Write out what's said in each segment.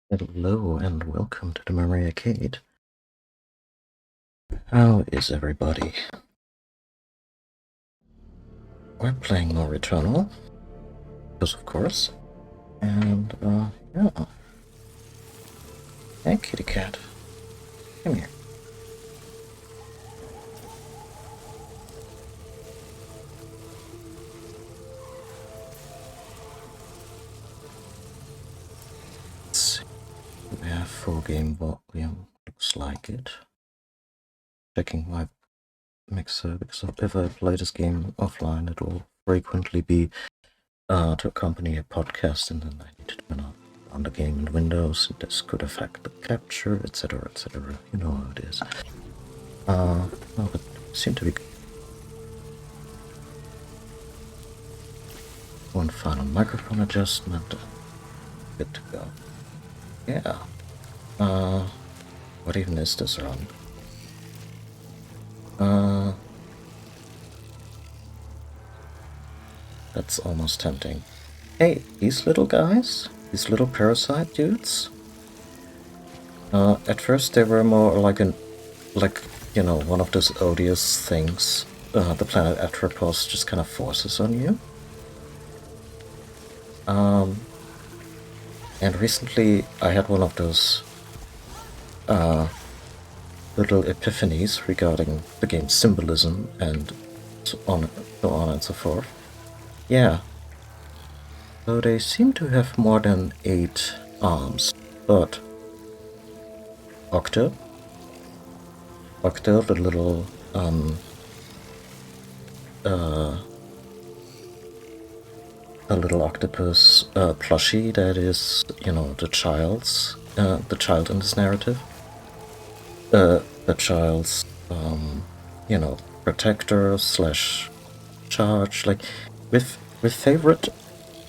Hello and welcome to the Memory Arcade. How is everybody? We're playing more Returnal, because of course. And, yeah. Hey, kitty cat. Come here. Let's see. We have full game volume. Looks like it. Checking my mixer, because if I play this game offline, it will frequently be to accompany a podcast, and then I need to turn on the game in Windows. This could affect the capture, etc., etc. You know how it is. No, but seem to be one final microphone adjustment. Good to go. Yeah. What even is this run? That's almost tempting. Hey, these little guys? These little parasite dudes? At first they were more like one of those odious things the planet Atropos just kind of forces on you. And recently I had one of those little epiphanies regarding the game's symbolism and so on and so forth. Yeah. So they seem to have more than 8 arms, but Octo, the little a little octopus plushie that is, the child in this narrative. The child's, protector slash charge. Like, with favorite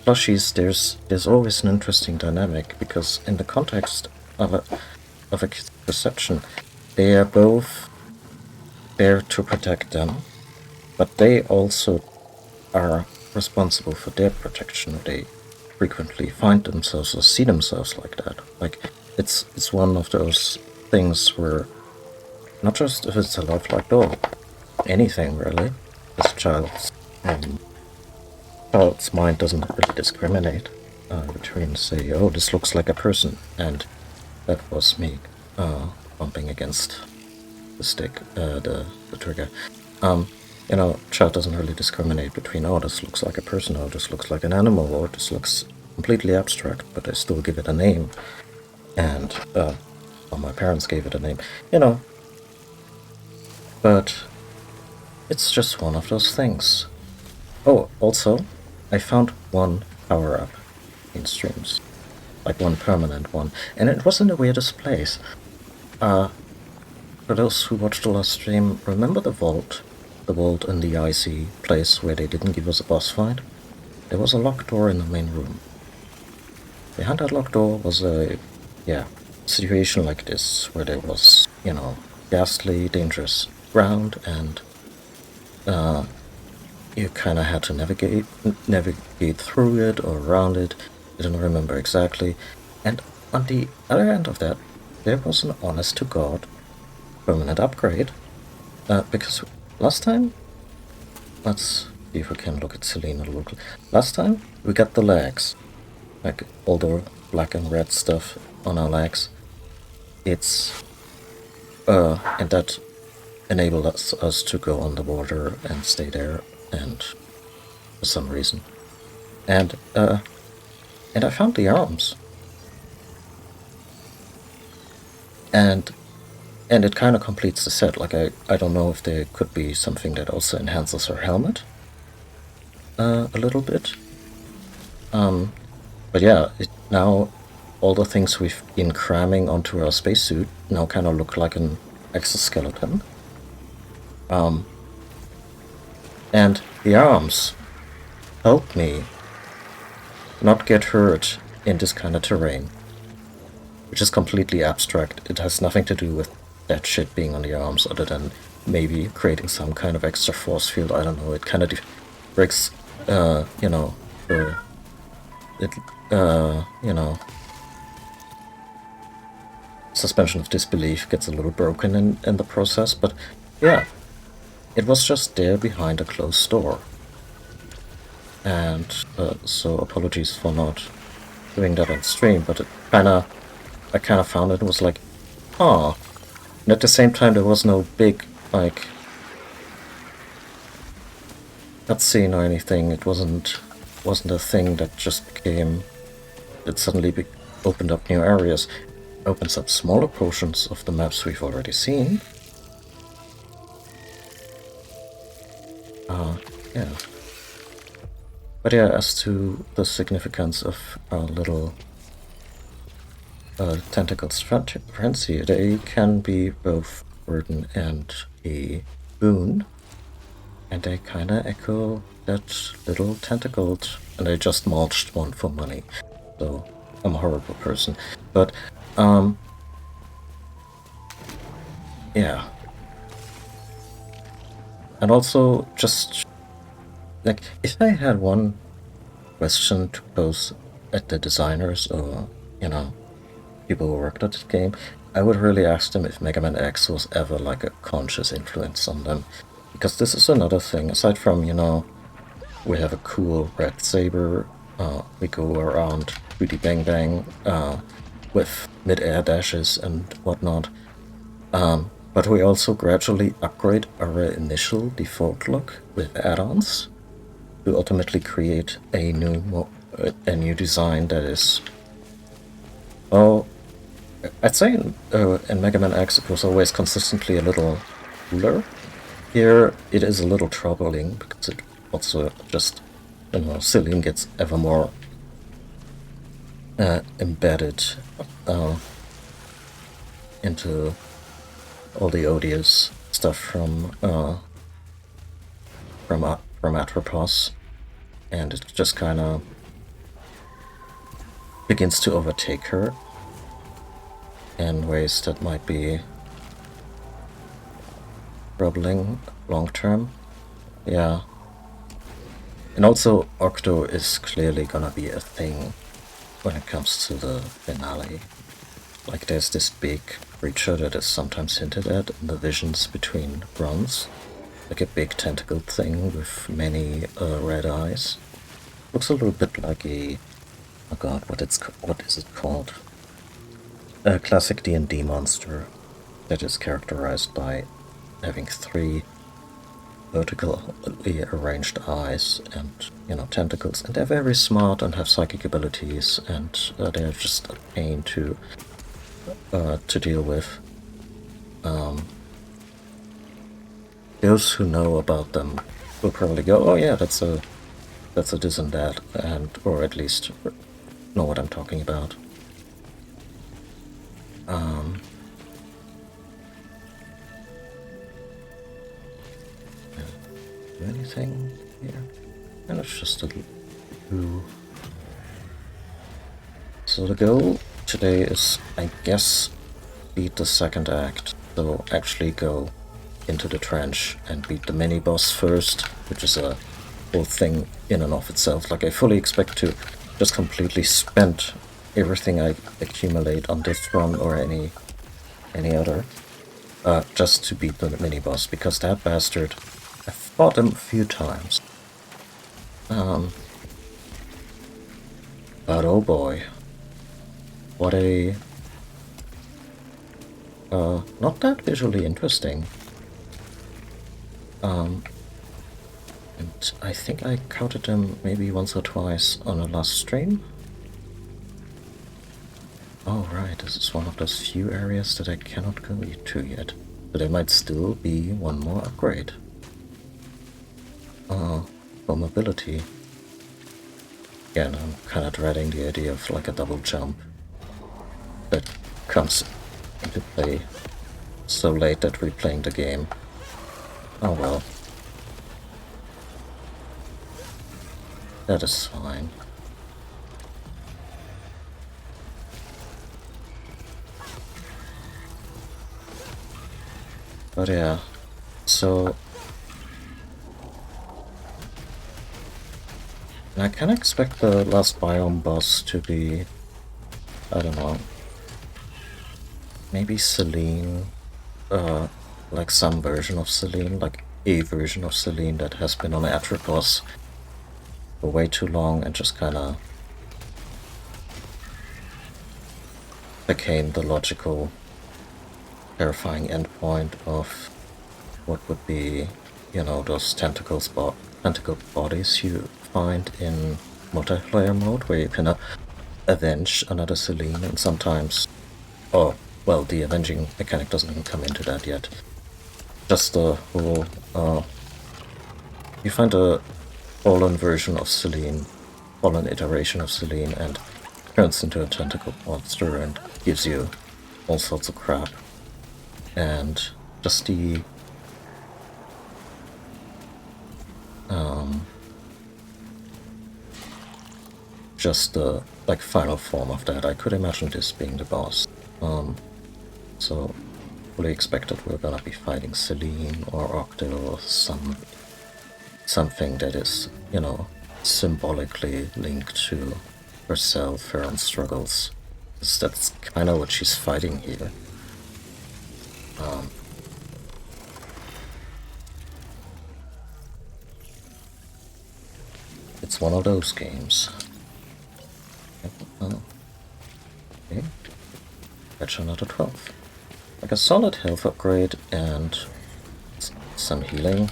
plushies, there's always an interesting dynamic, because in the context of a kid's perception, they are both there to protect them, but they also are responsible for their protection. They frequently find themselves or see themselves like that. Like, it's one of those things where, not just if it's a lifelike doll, anything really, as a child's mind doesn't really discriminate between, say, oh, this looks like a person, and that was me bumping against the stick, the trigger. Child doesn't really discriminate between, oh, this looks like a person, or this looks like an animal, or this looks completely abstract, but I still give it a name. And, my parents gave it a name, But it's just one of those things. Oh, also, I found one power-up in streams. Like one permanent one. And it was in the weirdest place. For those who watched the last stream, remember the vault? The vault in the icy place where they didn't give us a boss fight? There was a locked door in the main room. Behind that locked door was a, situation like this, where there was, ghastly, dangerous ground, and you kind of had to navigate through it or around it. I don't remember exactly. And on the other end of that, there was an honest-to-God permanent upgrade. Because last time, let's see if we can look at Selena a little. Last time, we got the legs. Like all the black and red stuff on our legs. And that enabled us to go underwater and stay there, and for some reason. And I found the arms. And it kind of completes the set. Like, I don't know if there could be something that also enhances her helmet a little bit. But yeah, now all the things we've been cramming onto our spacesuit now kind of look like an exoskeleton. And the arms help me not get hurt in this kind of terrain, which is completely abstract. It has nothing to do with that shit being on the arms, other than maybe creating some kind of extra force field. I don't know. It kind of breaks, suspension of disbelief gets a little broken in the process, but yeah, it was just there behind a closed door. And so apologies for not doing that on stream, but I kind of found it was like, ah. And at the same time, there was no big, like, cutscene or anything. It wasn't a thing that just became, it suddenly opened up new areas. It opens up smaller portions of the maps we've already seen. Yeah. But yeah, as to the significance of little tentacles frenzy, they can be both a burden and a boon. And they kinda echo that little tentacled, and I just mulched one for money. So I'm a horrible person. But yeah. And also just like, if I had one question to pose at the designers or, you know, people who worked at the game, I would really ask them if Mega Man X was ever like a conscious influence on them. Because this is another thing, aside from, you know, we have a cool red saber, we go around 3D Bang Bang with mid-air dashes and whatnot, but we also gradually upgrade our initial default look with add-ons to ultimately create a new design that is, well, I'd say in Mega Man X it was always consistently a little cooler. Here it is a little troubling because it also just, you know, Celine gets ever more embedded into all the odious stuff from Atropos, and it just kind of begins to overtake her in ways that might be troubling long term. Yeah. And also, Octo is clearly gonna be a thing when it comes to the finale. Like, there's this big creature that is sometimes hinted at in the visions between runs. Like a big tentacled thing with many red eyes. Looks a little bit like a... oh god, what is it called? A classic D&D monster that is characterized by having 3 vertically arranged eyes and, you know, tentacles, and they're very smart and have psychic abilities, and they're just a pain to deal with. Those who know about them will probably go, oh yeah, that's a this and that, and or at least know what I'm talking about. Anything here? And it's just a blue. So the goal today is, I guess, beat the second act. So actually go into the trench and beat the mini-boss first, which is a whole thing in and of itself. Like, I fully expect to just completely spend everything I accumulate on this run or any other, just to beat the mini-boss, because that bastard, I fought him a few times. But oh boy, what a not that visually interesting. And I think I counted them maybe once or twice on a last stream. Oh right, this is one of those few areas that I cannot go to yet. But there might still be one more upgrade. For mobility. Again, I'm kind of dreading the idea of like a double jump that comes into play so late that we're playing the game. Oh well. That is fine. But yeah, so... I can expect the last biome boss to be... I don't know... maybe Celine, like some version of Celine, like a version of Celine that has been on Atropos for way too long and just kinda became the logical, terrifying endpoint of what would be, you know, those tentacle bodies you find in multiplayer mode, where you can avenge another Celine, and sometimes, oh, well, the avenging mechanic doesn't even come into that yet. Just the whole, you find a fallen version of Celine, fallen iteration of Celine, and turns into a tentacle monster and gives you all sorts of crap. And just the like final form of that. I could imagine this being the boss. So fully expected we're gonna be fighting Celine or Octo or something that is, you know, symbolically linked to herself, her own struggles. Because that's kind of what she's fighting here. It's one of those games. Oh, okay. Fetch another 12. Like a solid health upgrade and some healing.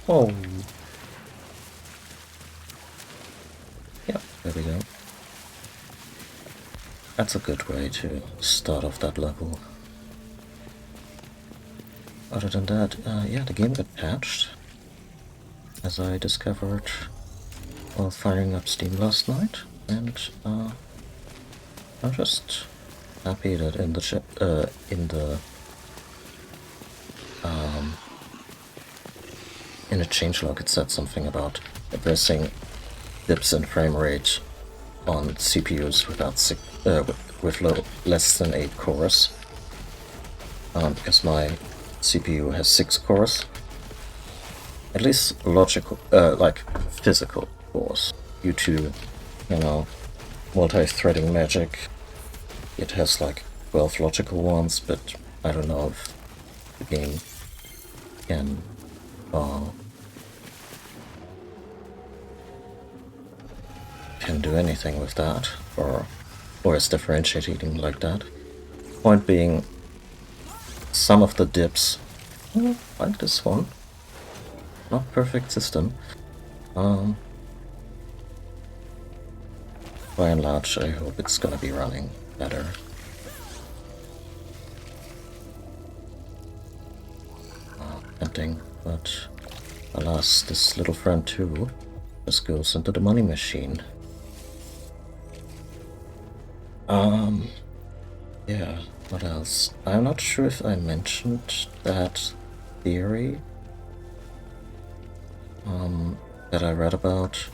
Oh. Yep, there we go. That's a good way to start off that level. Other than that, yeah, the game got patched, as I discovered while firing up Steam last night, and I'm just happy that in the changelog it said something about addressing dips in frame rate on CPUs with less than 8 cores. Because my CPU has 6 cores. At least logical, like physical cores. Due to, you know, multi-threading magic, it has like 12 logical ones, but I don't know if the game can do anything with that, or is differentiating like that. Point being, some of the dips, like this one, not perfect system. By and large, I hope it's gonna be running better. Tempting, but alas, this little friend too just goes into the money machine. Yeah, what else? I'm not sure if I mentioned that theory that I read about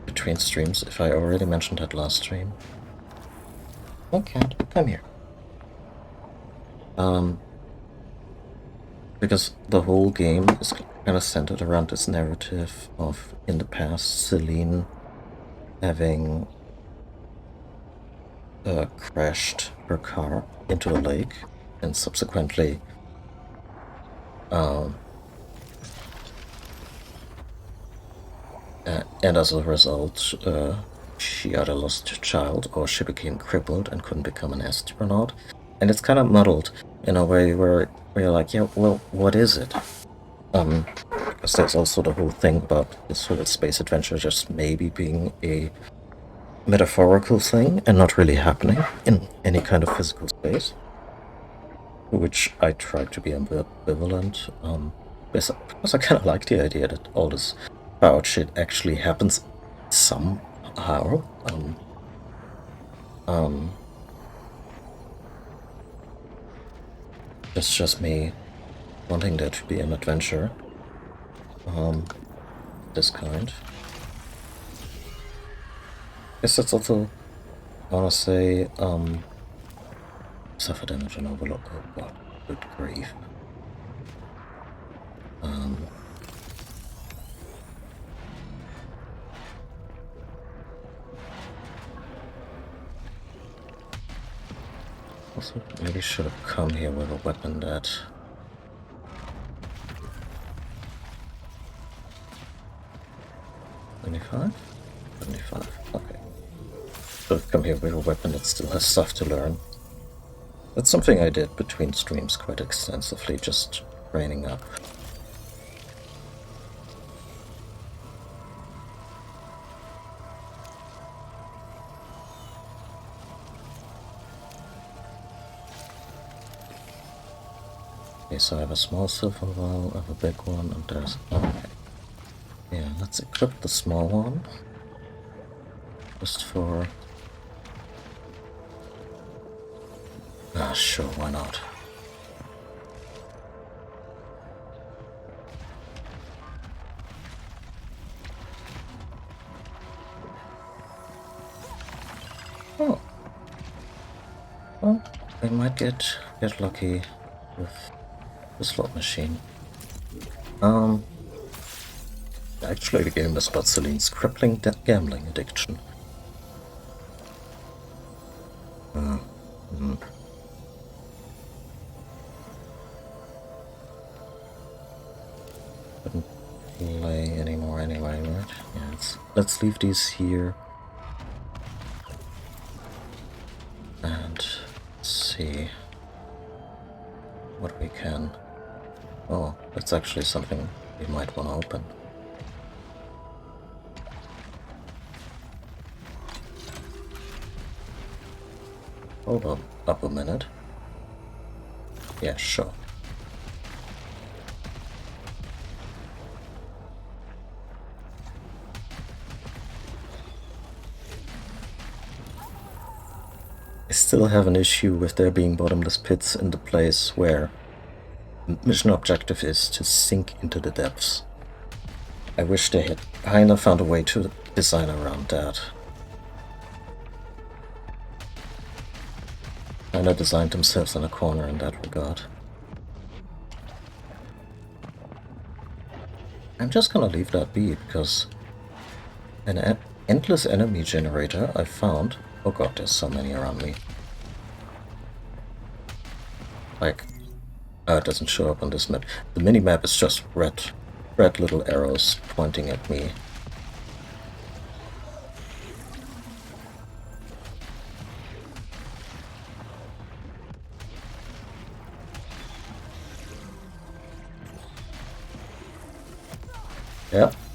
between streams, if I already mentioned that last stream. Oh, cat, come here. Because the whole game is kind of centered around this narrative of, in the past, Celine having crashed her car into a lake and subsequently and as a result she either lost a child or she became crippled and couldn't become an astronaut. And it's kind of muddled in a way where you're like, yeah, well, what is it? Because there's also the whole thing about this whole space adventure just maybe being a metaphorical thing and not really happening in any kind of physical space, which I try to be ambivalent. Because I kind of like the idea that all this powered shit actually happens somehow. It's just me wanting there to be an adventure. This kind. Guess that's also, I wanna say, suffer damage and overload. Oh god, good grief. Also, maybe should have come here with a weapon that... $25? $75, okay. Should have come here with a weapon that still has stuff to learn. That's something I did between streams quite extensively, just training up. Okay, so I have a small silver vial, I have a big one, and there's... okay. Yeah, let's equip the small one. Just for... ah, sure, why not? Oh. Well, we might get lucky with the slot machine. Actually, the game is about Celine's crippling gambling addiction. Couldn't play anymore anyway, right? Yeah, let's leave these here. And see what we can... oh, that's actually something we might want to open. Hold up a minute. Yeah, sure. I still have an issue with there being bottomless pits in the place where mission objective is to sink into the depths. I wish they had kinda found a way to design around that. Kinda designed themselves in a corner in that regard. I'm just gonna leave that be, because an endless enemy generator I found... oh god, there's so many around me. Like, it doesn't show up on this map. The mini-map is just red little arrows pointing at me.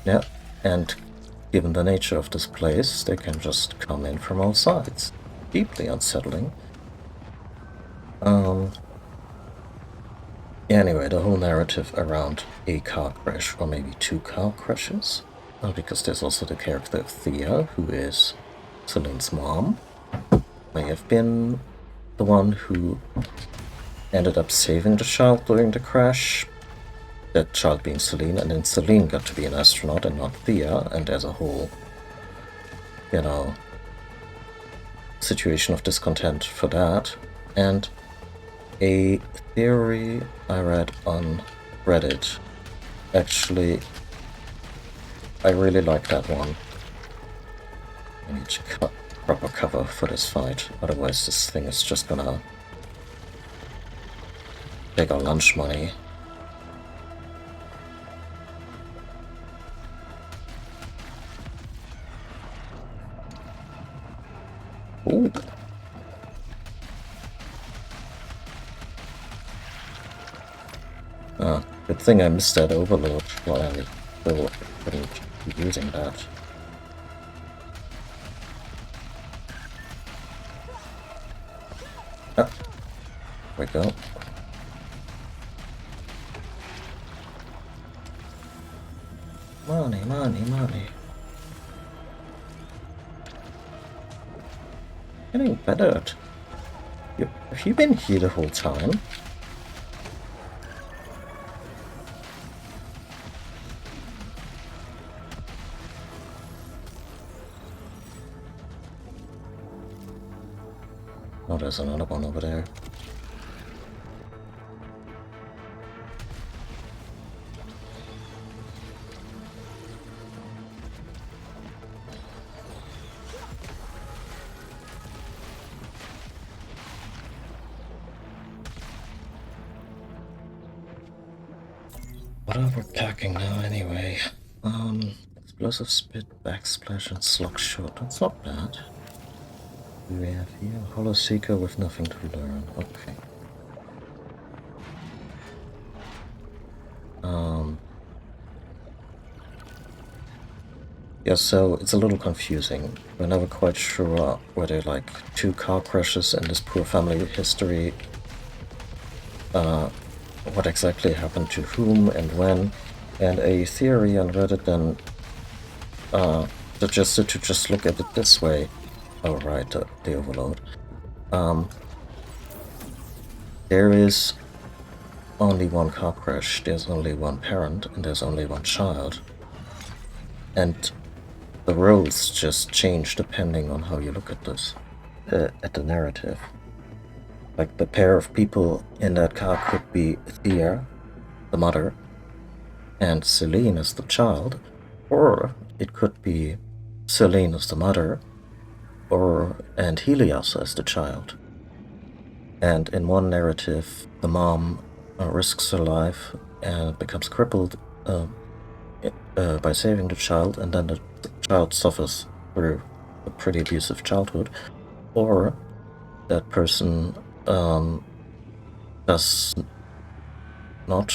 Yeah, and given the nature of this place, they can just come in from all sides. Deeply unsettling. Anyway, the whole narrative around a car crash, or maybe two car crashes, because there's also the character of Thea, who is Celine's mom, may have been the one who ended up saving the child during the crash, that child being Celine, and then Celine got to be an astronaut and not Thea, and there's a whole, you know, situation of discontent for that. And a theory I read on Reddit, actually, I really like that one. I need to cut proper cover for this fight, otherwise this thing is just gonna take our lunch money. Ooh. Ah, good thing I missed that overload while I still couldn't be using that. Ah, there we go. Money, money, money. Getting better at... have you been here the whole time? Oh, there's another one over there. What are we packing now anyway? Explosive spit, backsplash, and slug shot. That's not bad. Do we have here? Hollow Seeker with nothing to learn. Okay. Yeah, so it's a little confusing. We're never quite sure whether, like, 2 car crashes in this poor family history, what exactly happened to whom and when, and a theory on Reddit then suggested to just look at it this way. Oh, right, the overload. There is only one car crash, there's only one parent, and there's only one child. And the roles just change depending on how you look at this, at the narrative. Like, the pair of people in that car could be Thea, the mother, and Celine as the child, or it could be Celine as the mother, and Helios as the child. And in one narrative, the mom risks her life and becomes crippled by saving the child, and then the child suffers through a pretty abusive childhood, or that person does not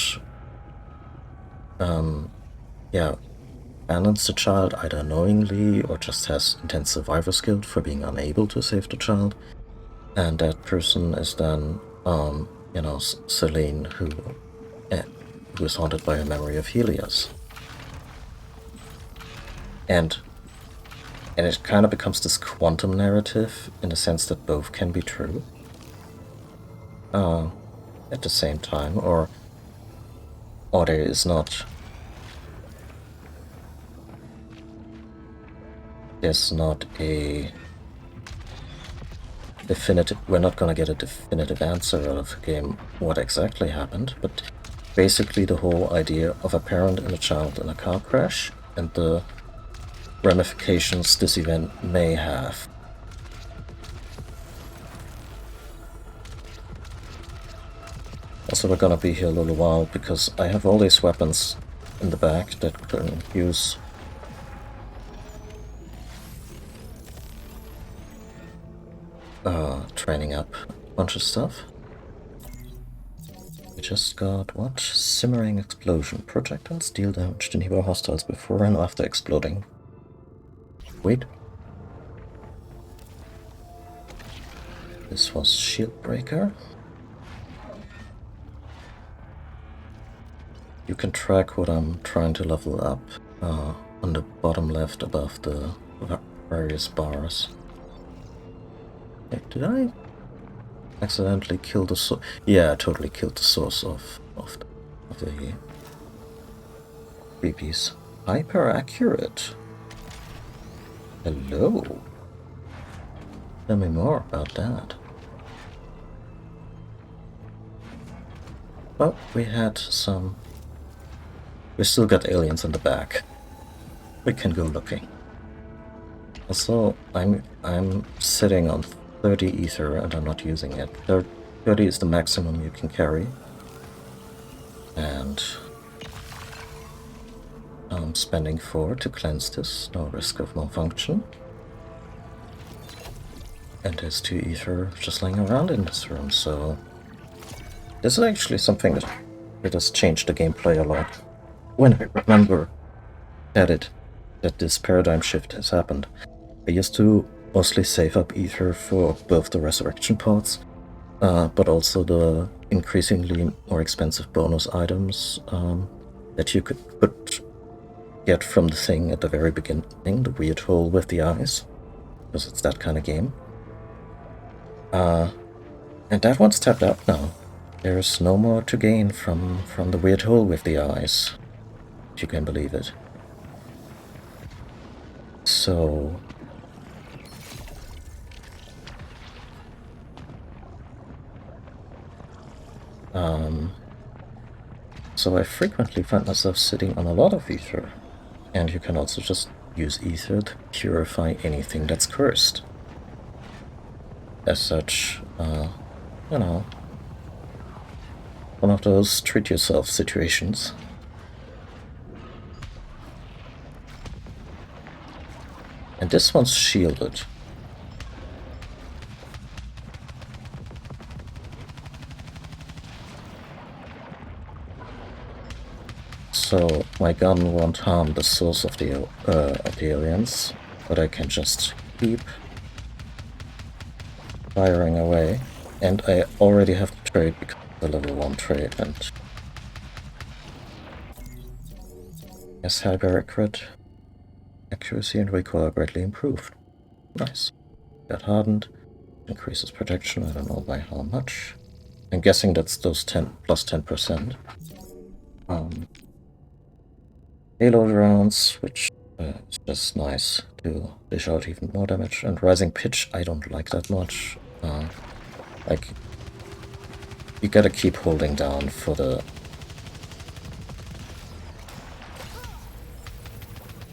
abandons the child either knowingly or just has intense survivor's guilt for being unable to save the child, and that person is then Celine, who is haunted by a memory of Helios. And it kind of becomes this quantum narrative in the sense that both can be true at the same time, or there is not. There's not a definitive. We're not gonna get a definitive answer out of the game what exactly happened, but basically the whole idea of a parent and a child in a car crash and the ramifications this event may have. Also, we're gonna be here a little while because I have all these weapons in the back that can use training up a bunch of stuff. We just got what? Simmering explosion. Projectiles deal damage to nearby hostiles before and after exploding. Wait. This was shield breaker. You can track what I'm trying to level up on the bottom left above the various bars. Wait, did I accidentally kill the source? Yeah, I totally killed the source of the BPs. Hyper accurate. Hello. Tell me more about that. Well, we still got aliens in the back. We can go looking. Also, I'm sitting on 30 ether and I'm not using it. 30 is the maximum you can carry. And I'm spending 4 to cleanse this, no risk of malfunction. And there's 2 ether just lying around in this room, so this is actually something that has changed the gameplay a lot. When I remember that this paradigm shift has happened, I used to mostly save up ether for both the resurrection pods, but also the increasingly more expensive bonus items that you could get from the thing at the very beginning, the weird hole with the eyes, because it's that kind of game. And that one's tapped out now. There's no more to gain from the weird hole with the eyes, if you can believe it. So I frequently find myself sitting on a lot of ether, and you can also just use ether to purify anything that's cursed. As such, one of those treat yourself situations. And this one's shielded. So my gun won't harm the source of the aliens, but I can just keep firing away. And I already have the trait because the level 1 trait, and yes, hyper accurate accuracy and recoil are greatly improved. Nice. Got hardened, increases protection, I don't know by how much. I'm guessing that's those 10 plus 10%. Payload rounds, which is just nice to dish out even more damage. And rising pitch, I don't like that much. Like, you gotta keep holding down for the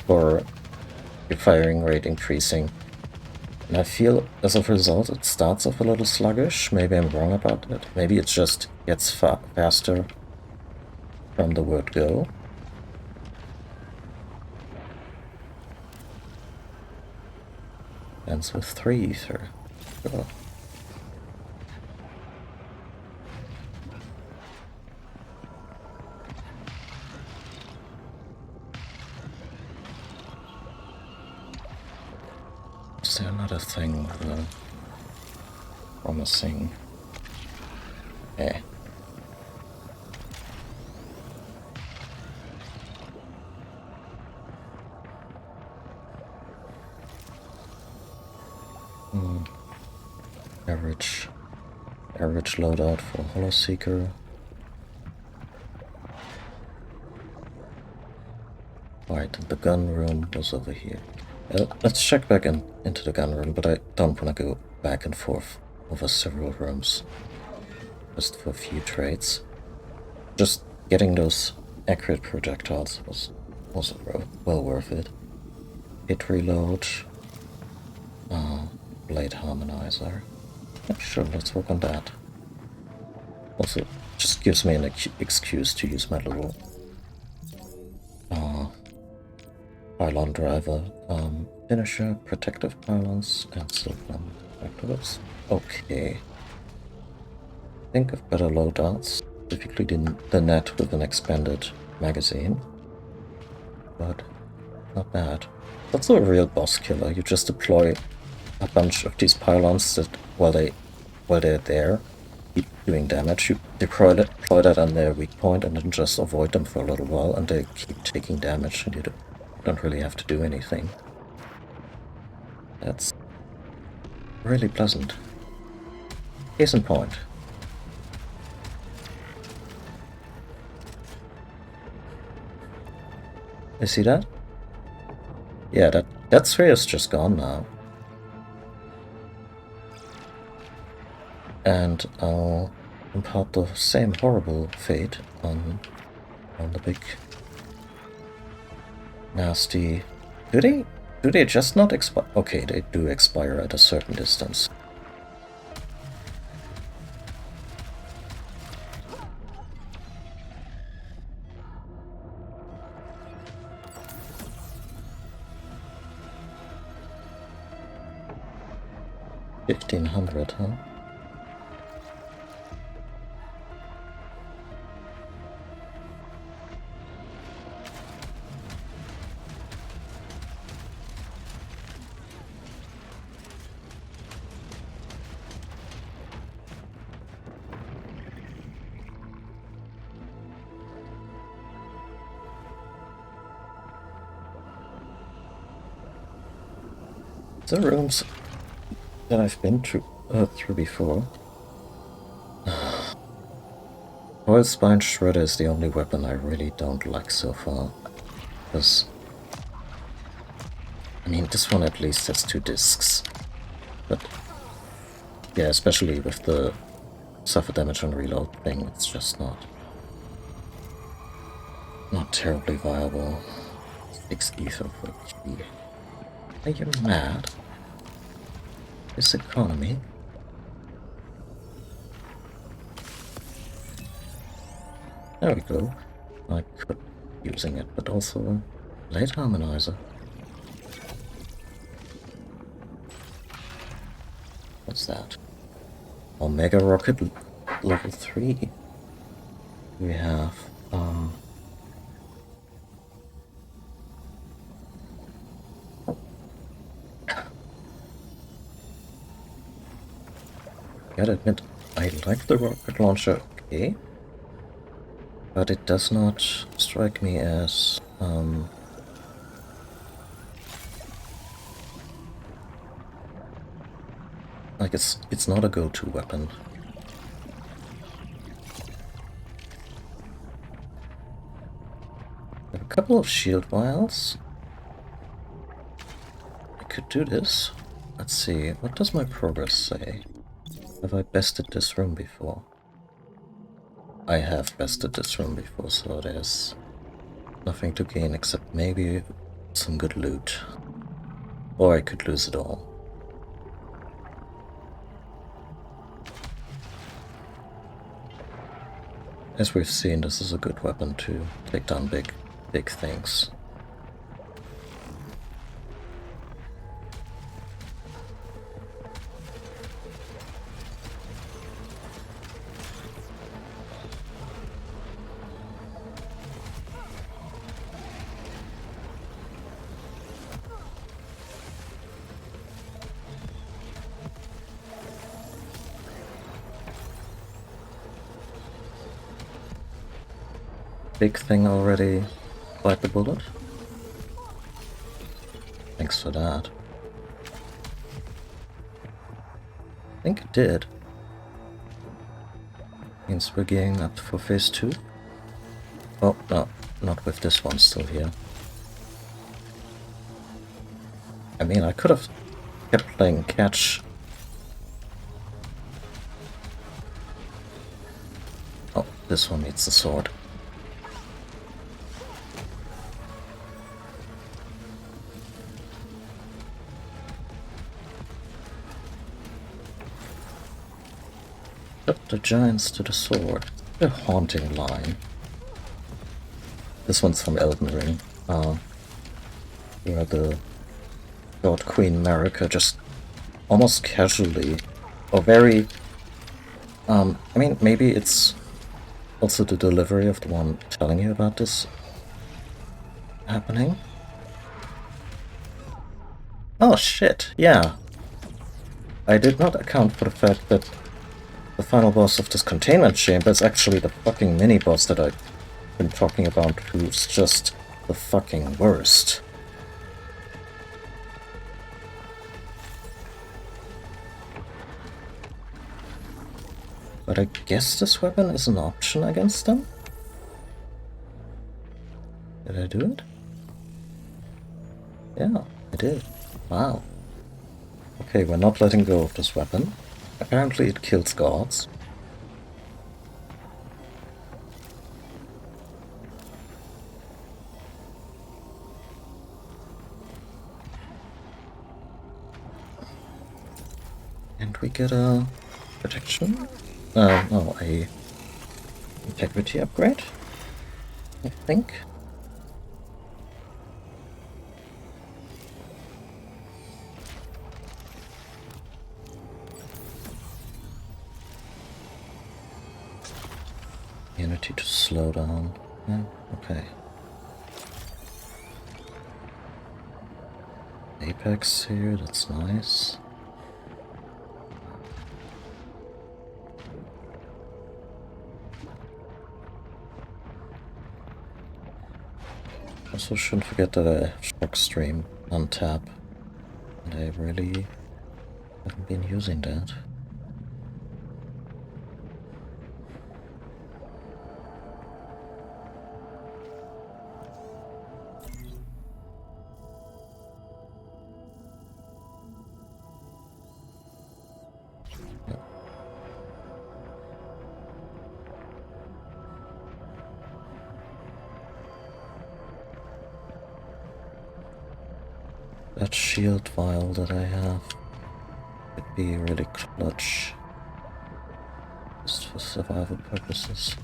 your firing rate increasing. And I feel as a result it starts off a little sluggish. Maybe I'm wrong about it. Maybe it just gets faster from the word go. Ends with 3 ether. Sure. Is there another thing promising? Eh. Average loadout for Hollow Seeker. Right, the gun room was over here. Let's check back into the gun room, but I don't want to go back and forth over several rooms. Just for a few traits. Just getting those accurate projectiles was well worth it. Hit reload. Blade harmonizer. Sure, let's work on that. Also, just gives me an excuse to use my little pylon driver. Finisher, protective pylons, and silver activates. Okay. Think of better loadouts, specifically the net with an expanded magazine. But not bad. That's a real boss killer. You just deploy a bunch of these pylons that while they're there, keep doing damage. You deploy that on their weak point and then just avoid them for a little while, and they keep taking damage, and you don't really have to do anything. That's really pleasant. Case in point. You see that? Yeah, that sphere is just gone now. And I'll impart the same horrible fate on the big nasty. Do they just not expire? Okay, they do expire at a certain distance. $1,500, huh? The rooms that I've been through before. Oil Spine Shredder is the only weapon I really don't like so far. Because, I mean, this one at least has 2 discs. But, yeah, especially with the suffer damage on reload thing, it's just not terribly viable. 6 ether for key. Are you mad? This economy? There we go. I could be using it, but also Blade Harmonizer. What's that? Omega Rocket level 3. We have, gotta admit, I like the rocket launcher, okay, but it does not strike me as, like it's not a go-to weapon. I have a couple of shield vials. I could do this. Let's see, what does my progress say? Have I bested this room before? I have bested this room before, so there's nothing to gain except maybe some good loot. Or I could lose it all. As we've seen, this is a good weapon to take down big things. Big thing already bite the bullet? Thanks for that. I think it did. Means we're gearing up for phase 2. Oh, no, not with this one still here. I mean, I could have kept playing catch. Oh, this one needs the sword. Put the giants to the sword. A haunting line. This one's from Elden Ring. Where the God Queen Marika just almost casually, or very, I mean, maybe it's also the delivery of the one telling you about this happening. Oh shit, yeah. I did not account for the fact that the final boss of this containment chamber is actually the fucking mini-boss that I've been talking about, who's just the fucking worst. But I guess this weapon is an option against them? Did I do it? Yeah, I did. Wow. Okay, we're not letting go of this weapon. Apparently it kills gods. And we get a protection? No, a integrity upgrade, I think. Unity to slow down. Yeah, okay. Apex here, that's nice. Also shouldn't forget that I have Shock Stream on tap, and I really haven't been using that. That shield vial that I have could be really clutch, just for survival purposes.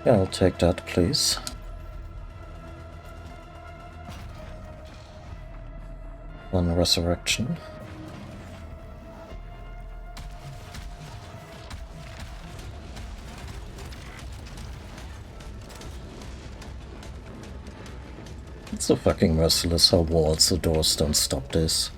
Yeah, I'll take that, please. One resurrection. It's so fucking merciless how walls or doors don't stop this.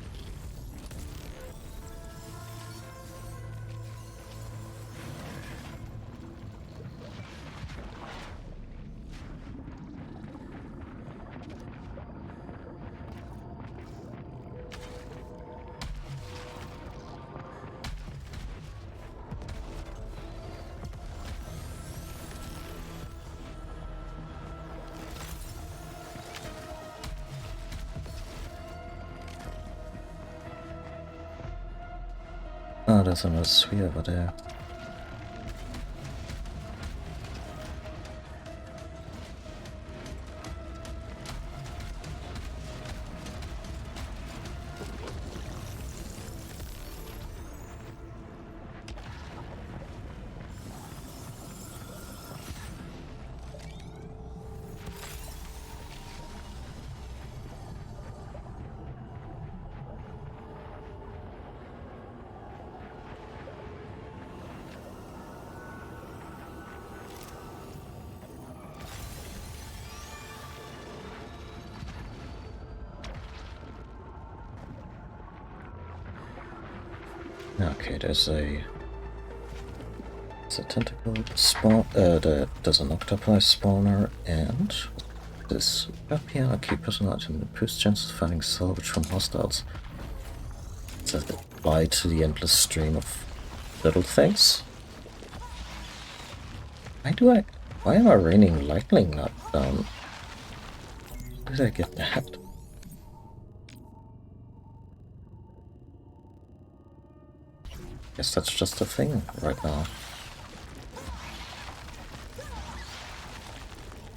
Oh, there's another sphere over there. Okay, there's a tentacle spawn. There's an octopi spawner, and this rapier key personal item improves chances of finding salvage from hostiles. Does it apply to the endless stream of little things? Why am I raining lightning not down? How did I get that? Guess that's just a thing right now.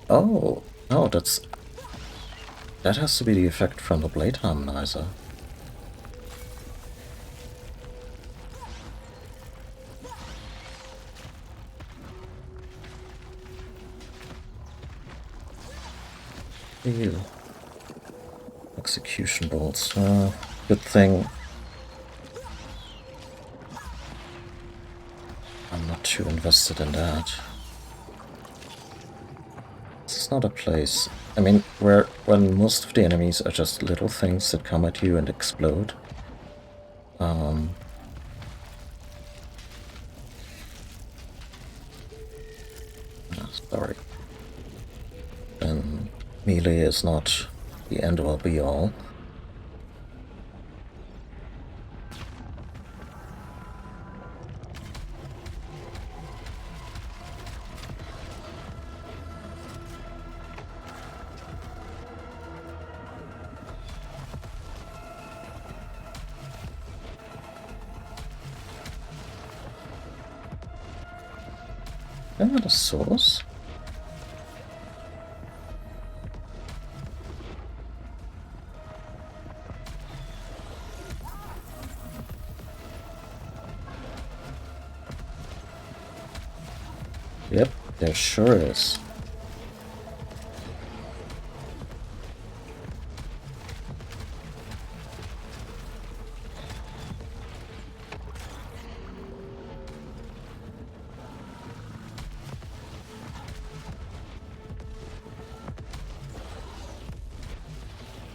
Oh, no, that has to be the effect from the blade harmonizer. Ew. Execution bolts. Good thing I'm not too invested in that. This is not a place. I mean, when most of the enemies are just little things that come at you and explode. Sorry. Then melee is not the end-all be-all. Am I the source? Yep, there sure is.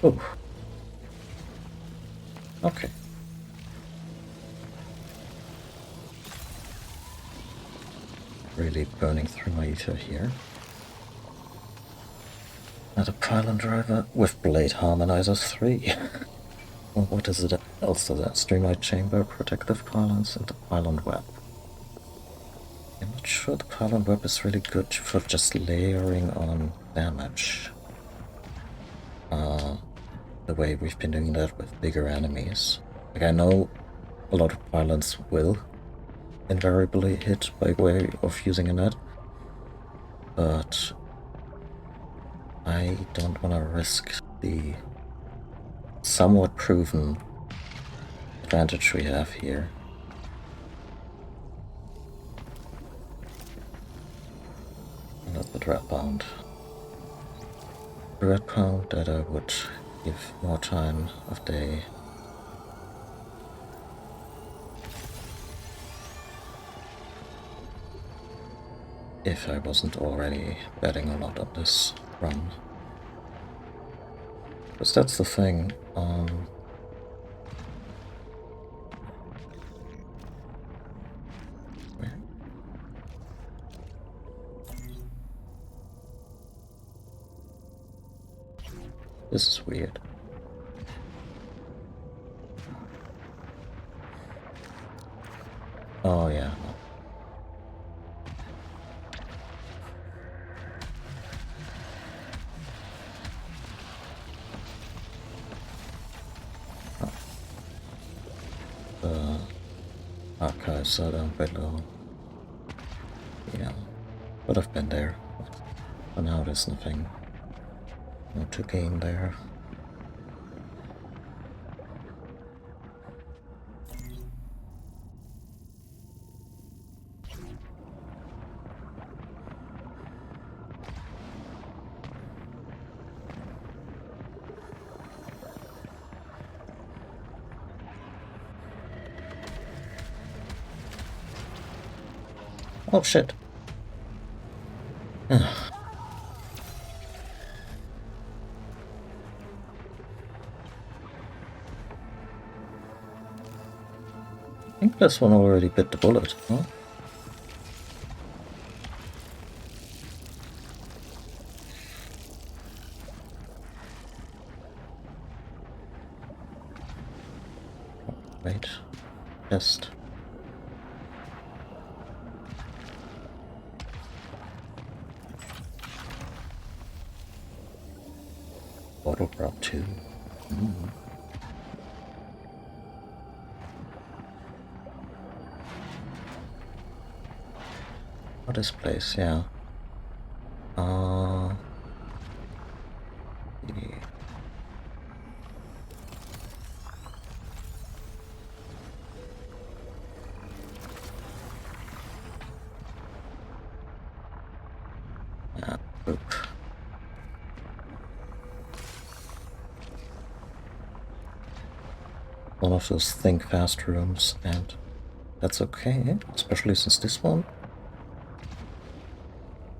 Oh. Okay. Really burning through my ether here. Another pylon driver with blade harmonizers 3. Well, what is it else to that? Streamlight chamber, protective pylons, and the pylon web. I'm not sure the pylon web is really good for just layering on damage. The way we've been doing that with bigger enemies. Like, I know a lot of pylons will invariably hit by way of using a net, but I don't want to risk the somewhat proven advantage we have here. The Dread Pound. Dread Pound that I would give more time of day. If I wasn't already betting a lot on this run. Because that's the thing. This is weird. Oh yeah. The archives are down below. Yeah, but I've been there. For now there's nothing more to gain there. Oh shit. I think this one already bit the bullet, huh? Wait. Test. Bottle prop 2. What is place? Yeah. Yeah. Oop. One of those think fast rooms, and that's okay, especially since this one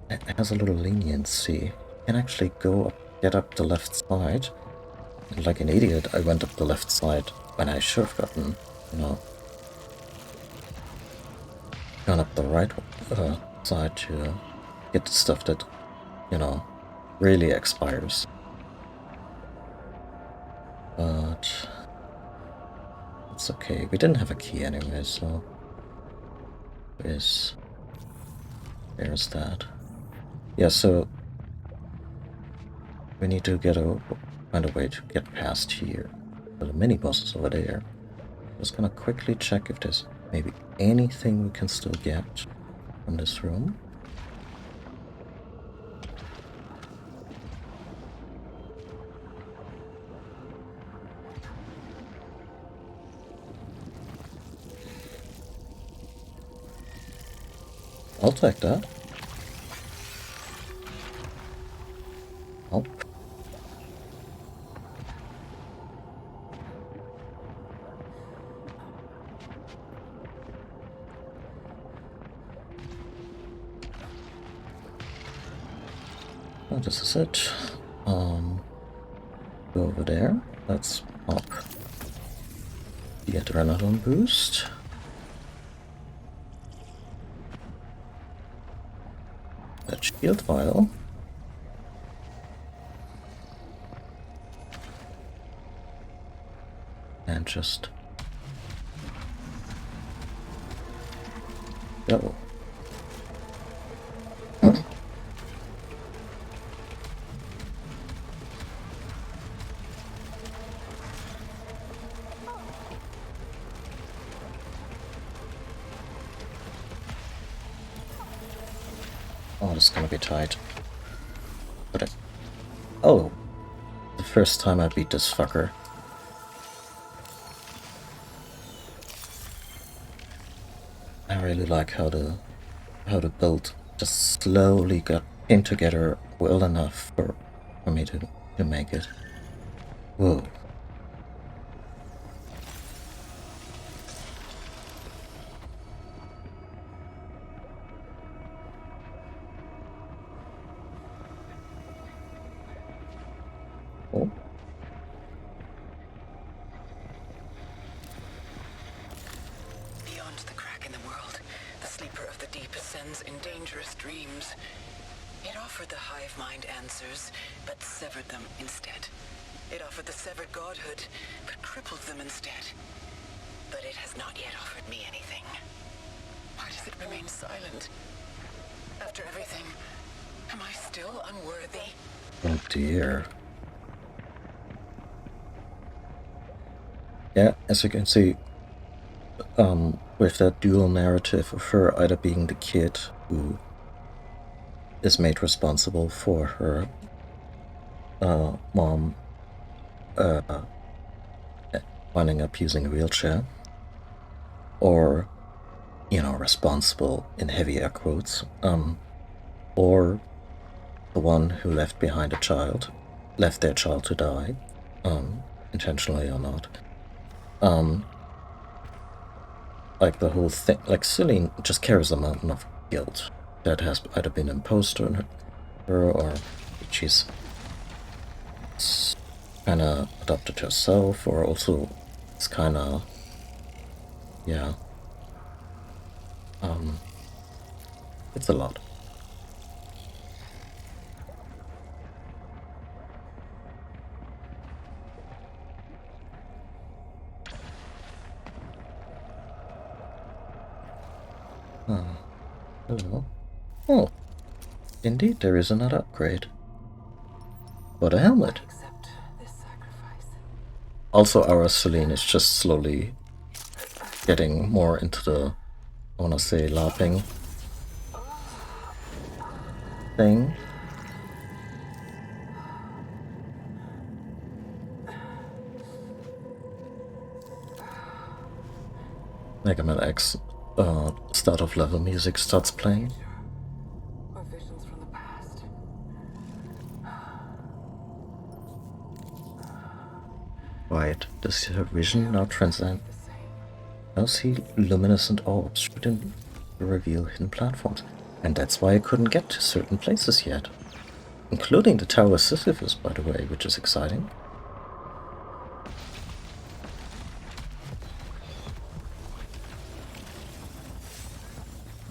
it has a little leniency. You can actually go up, get up the left side. And like an idiot, I went up the left side when I should have gotten, gone up the right side to get the stuff that, really expires. But it's okay. We didn't have a key anyway, so there's that. Yeah, so we need to find a way to get past here. The mini boss is over there. Just gonna quickly check if there's maybe anything we can still get from this room. I'll take that. Oh. Oh, this is it. Go over there. Let's pop the adrenaline boost. That shield vial. And just go. Oh, this is gonna be tight. But oh, the first time I beat this fucker. I really like how the build just slowly got came together well enough for me to make it. Whoa. Oh. Beyond the crack in the world, the sleeper of the deep ascends in dangerous dreams. It offered the hive mind answers, but severed them instead. It offered the severed godhood, but crippled them instead. But it has not yet offered me anything. Why does it remain silent? After everything, am I still unworthy? Oh dear. Yeah, as you can see, with that dual narrative of her either being the kid who is made responsible for her mom winding up using a wheelchair, or, you know, responsible in heavy air quotes, or the one who left behind a child, left their child to die, intentionally or not. Like the whole thing, like Celine just carries a mountain of guilt that has either been imposed on her or she's kind of adopted herself, or also it's kind of, yeah, it's a lot. Hello. Oh, indeed, there is another upgrade. But a helmet. Accept this sacrifice. Also, our Celine is just slowly getting more into the, I want to say, LARPing thing. Mega Man X start of level music starts playing. Or visions from the past. Right, does her vision now transcend? Now see luminescent orbs shooting to reveal hidden platforms. And that's why I couldn't get to certain places yet. Including the Tower of Sisyphus, by the way, which is exciting.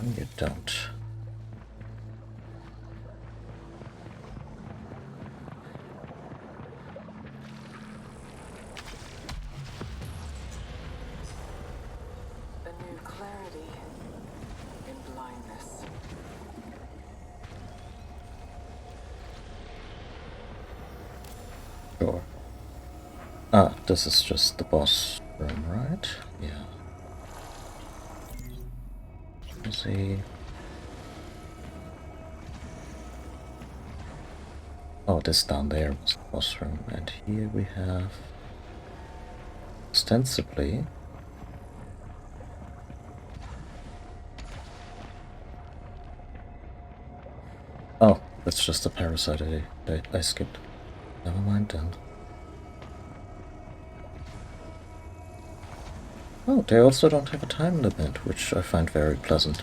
And you don't. A new clarity in blindness. Sure. Ah, this is just the boss room, right? Yeah. Let's see. Oh, this down there was the boss room, and here we have ostensibly oh, that's just a parasite I skipped. Never mind then. Oh, they also don't have a time limit, which I find very pleasant.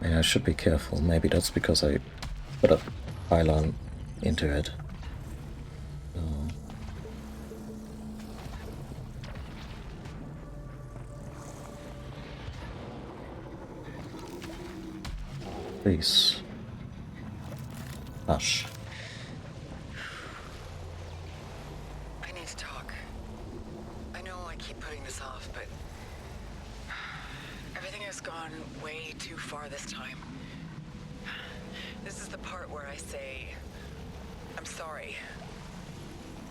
I mean, I should be careful. Maybe that's because I put a pylon into it. Please. Hush. I need to talk. I know I keep putting this off, but everything has gone way too far this time. This is the part where I say, I'm sorry.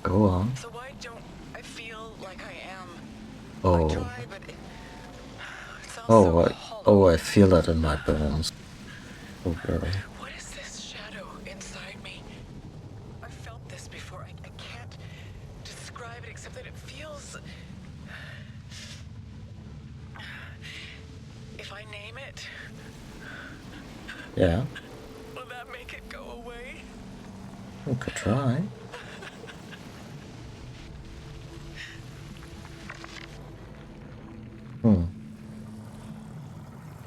Go on. So why don't I feel like I am? Oh. I try, but it sounds so hollow. I feel that in my bones. Oh, girl. What is this shadow inside me? I've felt this feels... If I name it, Yeah, will that make it go away? we could try.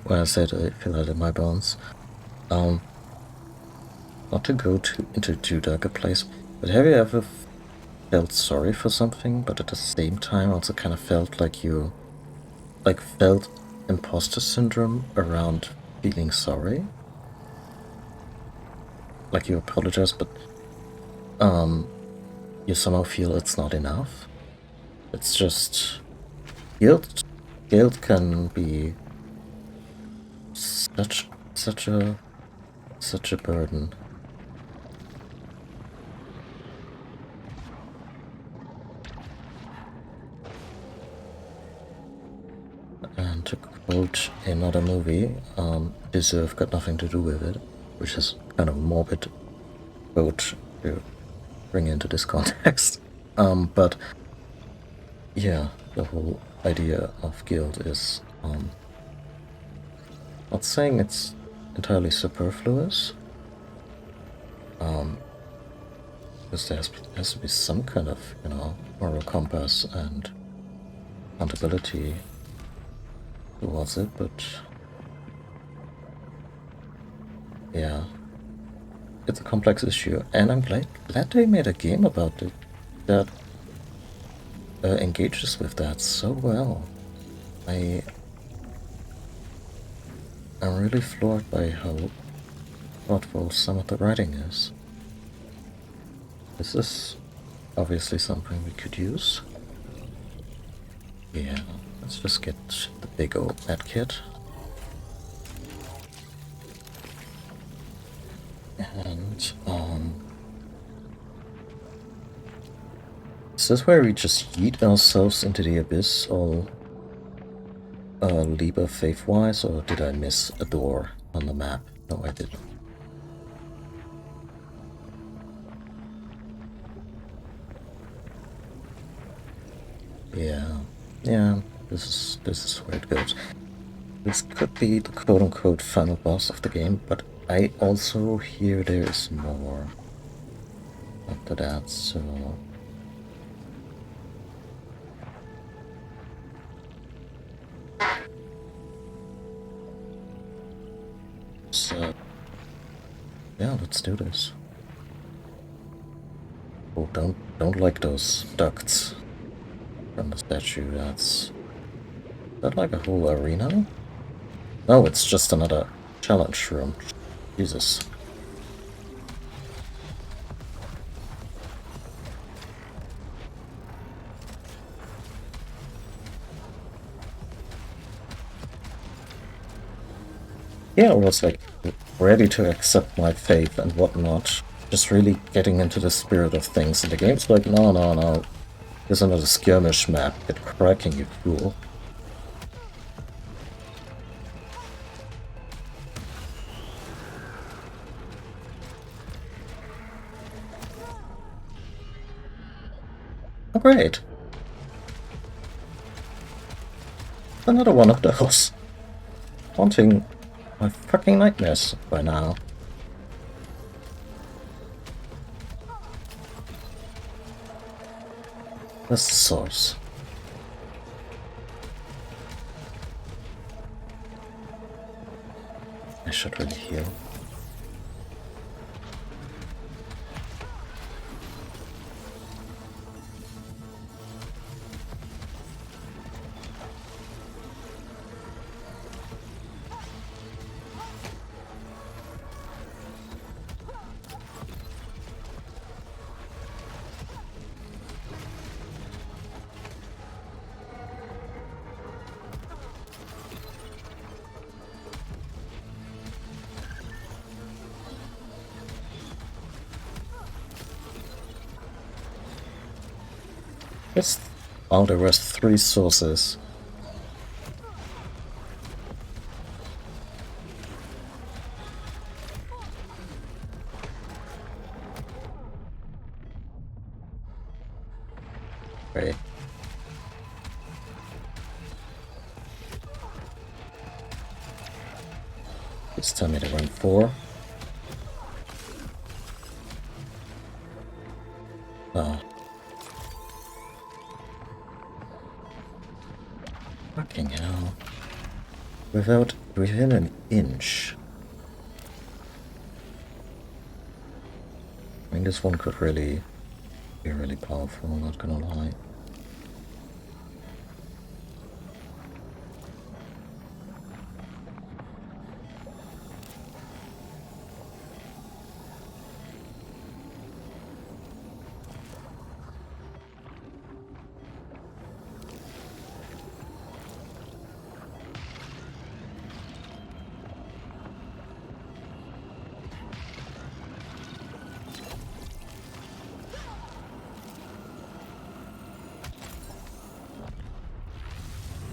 Well, I said I feel it in my bones. Not to go into too dark a place, but have you ever felt sorry for something, but at the same time also kind of felt like you, felt imposter syndrome around feeling sorry? Like you apologize, but you somehow feel it's not enough. It's just guilt. Guilt can be such a burden. And to quote another movie, deserve got nothing to do with it, which is kind of a morbid quote to bring into this context. But yeah, the whole idea of guilt is not saying it's entirely superfluous, because there has to be some kind of, moral compass and accountability towards it, but yeah, it's a complex issue, and I'm glad they made a game about it that engages with that so well. I'm really floored by how thoughtful some of the writing is. This is obviously something we could use. Yeah, let's just get the big old med kit. And, is this where we just yeet ourselves into the abyss all Liber faith-wise, or did I miss a door on the map? No, I didn't. Yeah, this is where it goes. This could be the quote-unquote final boss of the game, but I also hear there is more after that, so... yeah, let's do this. Oh, don't like those ducts from the statue. Is that like a whole arena? No, it's just another challenge room. Jesus. Yeah, I was like ready to accept my faith and whatnot. Just really getting into the spirit of things. And the game's like, no. Here's another skirmish map. Get cracking, you fool. Oh, great. Another one of those. Haunting my fucking nightmares by now. That's the source. I should really heal. Yes. Oh, there were 3 sources. Great. Please tell me they run 4. Oh. Fucking hell. Within an inch. I mean, this one could really be really powerful, not gonna lie.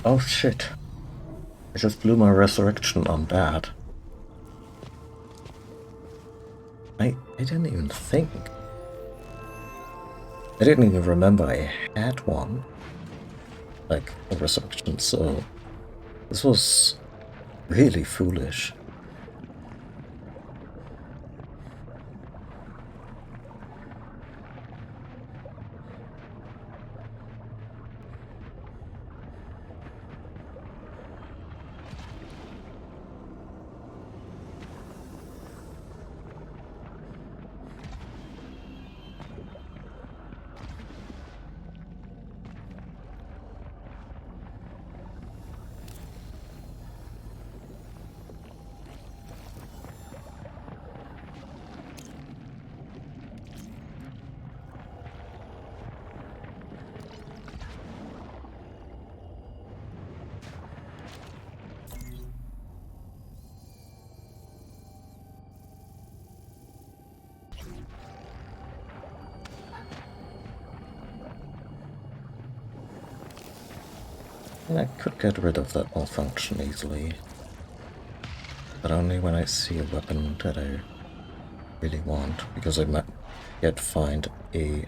Oh shit. I just blew my resurrection on that. I didn't even think. I didn't even remember I had one. Like, a resurrection, so this was really foolish. And I could get rid of that malfunction easily. But only when I see a weapon that I really want, because I might yet find a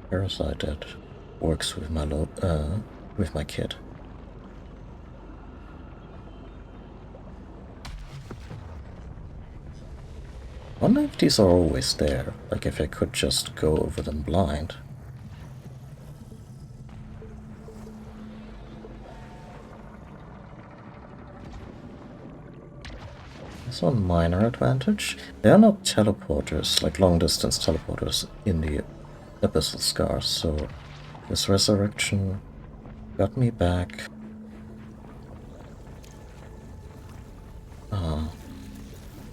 parasite that works with my kit. I wonder if these are always there, like if I could just go over them blind. That's one minor advantage. They are not teleporters, like long-distance teleporters in the Abyssal Scars, so this resurrection got me back.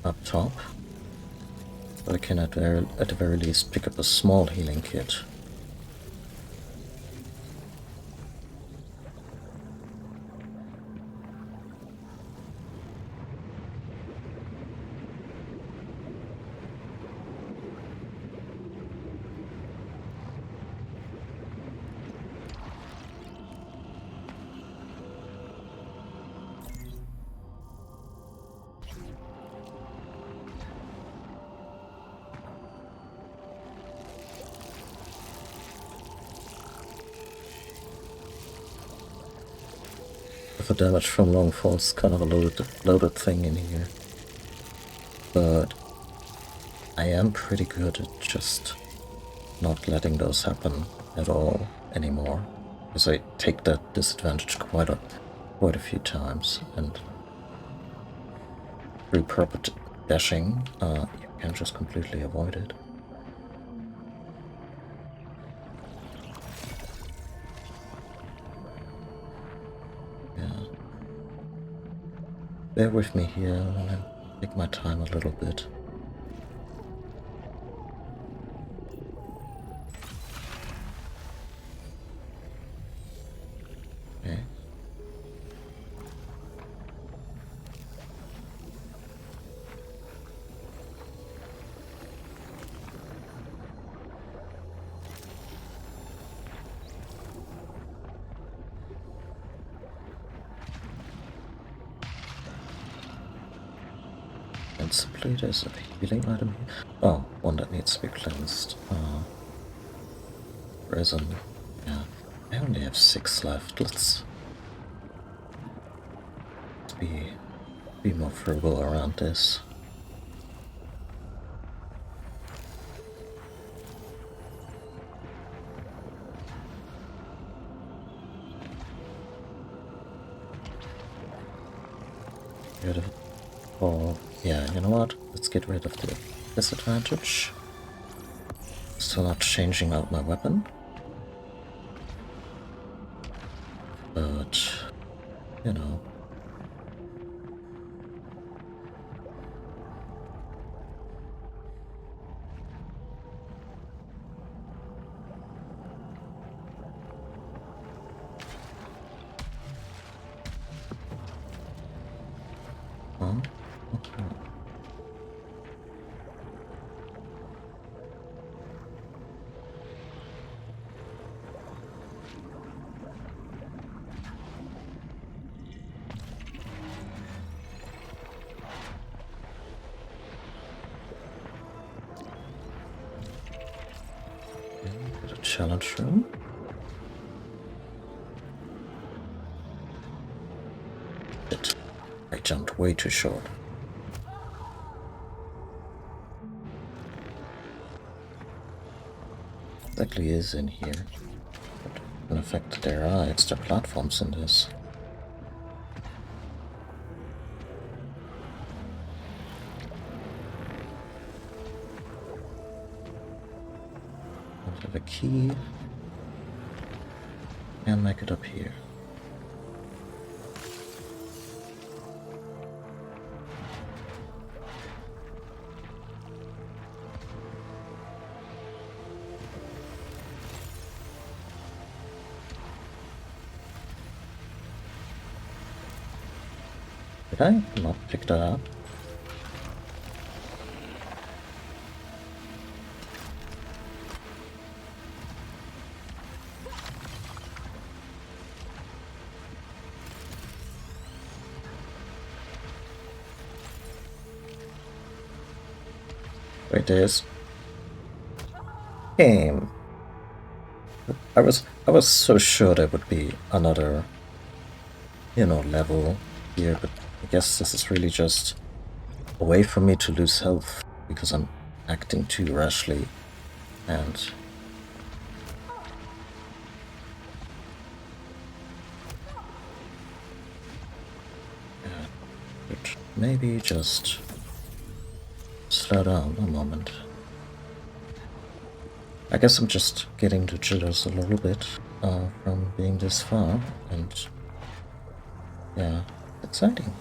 Up top. But I can at the very least pick up a small healing kit. The damage from long falls kind of a loaded thing in here. But I am pretty good at just not letting those happen at all anymore. Because I take that disadvantage quite a few times, and through proper dashing, you can just completely avoid it. Bear with me here, and I'll take my time a little bit. Okay. And simply there's a healing item here. Oh, one that needs to be cleansed. Resin. Yeah. I only have 6 left. Let's be be more frugal around this. Rid of, oh, yeah, you know what? Let's get rid of the disadvantage. Still not changing out my weapon. But, you know. Huh? Okay. Get a challenge room. Shit. I jumped way too short. Exactly is in here. In fact, there are extra platforms in this. I have a key. And make it up here. Did I not pick that up? Wait, there's game. I was so sure there would be another, level here, but I guess this is really just a way for me to lose health because I'm acting too rashly and but maybe just slow down a moment. I guess I'm just getting the jitters a little bit from being this far, and yeah, exciting.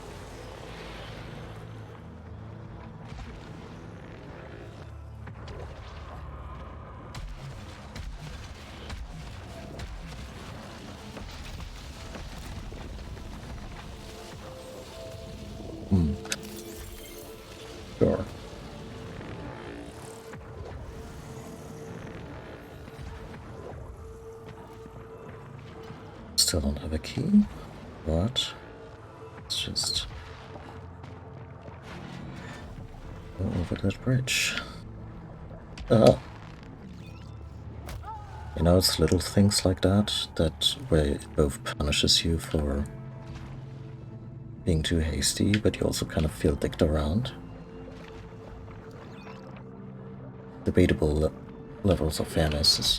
Sure. Still don't have a key, but let's just go over that bridge. It's little things like that where it both punishes you for being too hasty, but you also kind of feel dicked around. Debatable levels of fairness is...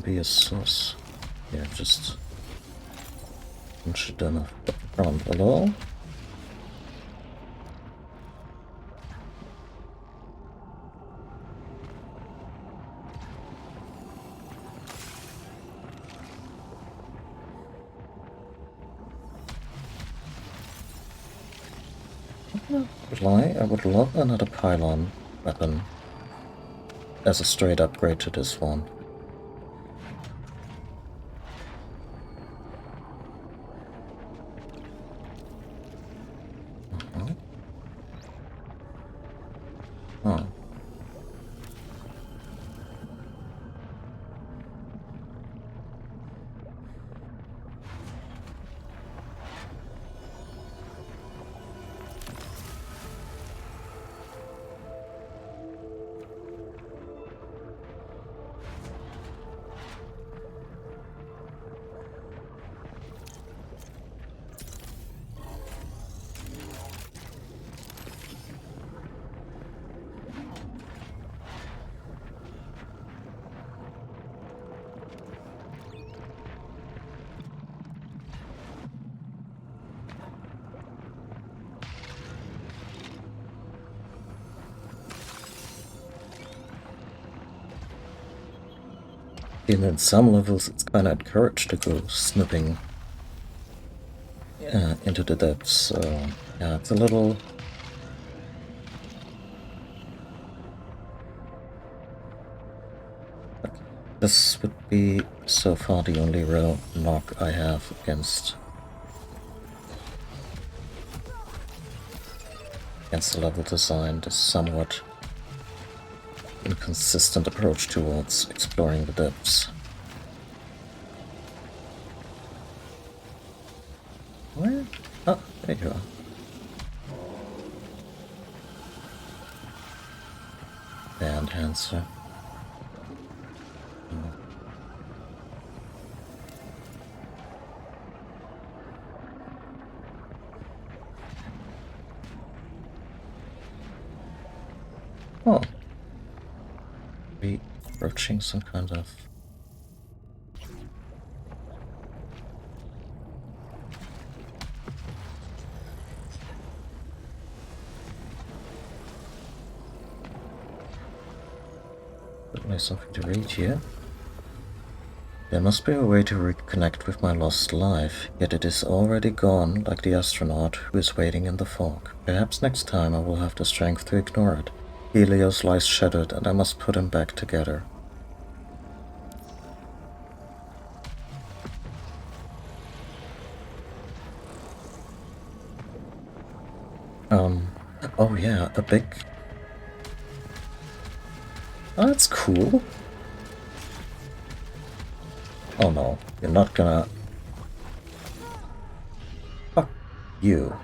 be a source. Yeah, just punch it down around below. I would love another pylon weapon as a straight upgrade to this one. And in some levels, it's kind of encouraged to go snipping into the depths. So yeah, it's a little. This would be so far the only real knock I have against the level design, the somewhat inconsistent approach towards exploring the depths. Where? Oh, there you are. Band Hanser. Oh. Be approaching some kind of. Certainly something to read here. There must be a way to reconnect with my lost life, yet it is already gone, like the astronaut who is waiting in the fog. Perhaps next time I will have the strength to ignore it. Helios lies shattered, and I must put him back together. Oh yeah, a big... Oh, that's cool. Oh no, you're not gonna... Fuck you.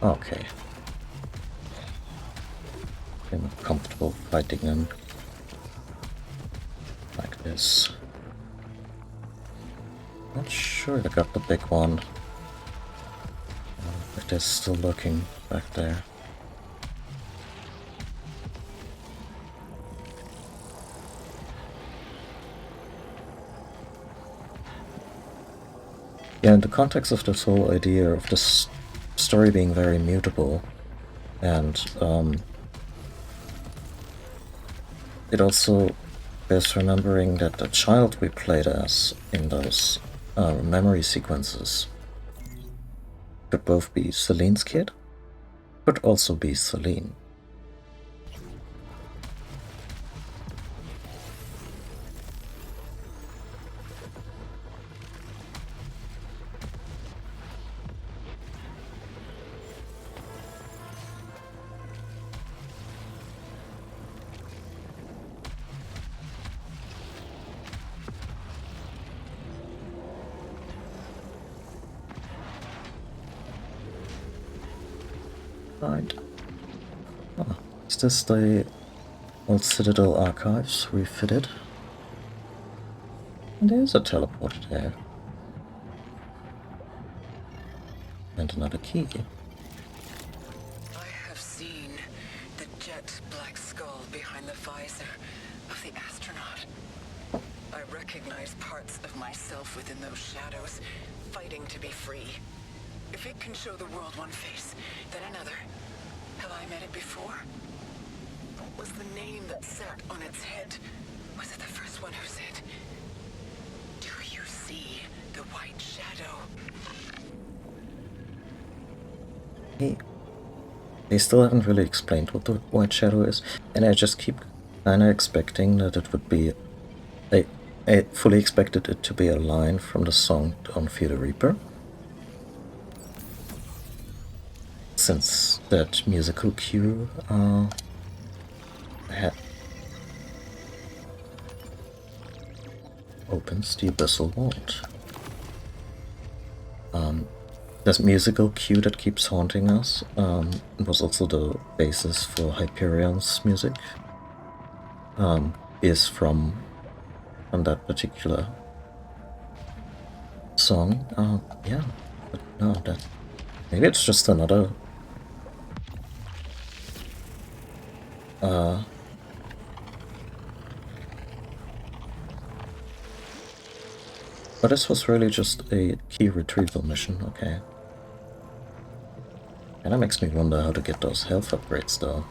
Okay. I'm comfortable fighting them like this. Not sure I got the big one. If they're still looking back there. Yeah, in the context of this whole idea of this story being very mutable, and it also bears remembering that the child we played as in those memory sequences could both be Celine's kid, could also be Celine. Right. Oh, is this the old Citadel archives refitted? And there's a teleporter there. And another key. I have seen the jet black skull behind the visor of the astronaut. I recognize parts of myself within those shadows, fighting to be free. If it can show the world one face, then another. Have I met it before? What was the name that sat on its head? Was it the first one who said, "Do you see the white shadow?" They still haven't really explained what the white shadow is, and I just keep kinda expecting that it would be... I fully expected it to be a line from the song on Fear the Reaper. Since that musical cue opens the Abyssal Vault. This musical cue that keeps haunting us was also the basis for Hyperion's music. Is from that particular song. Yeah, but no, that maybe it's just another. But this was really just a key retrieval mission, okay. Kinda makes me wonder how to get those health upgrades though.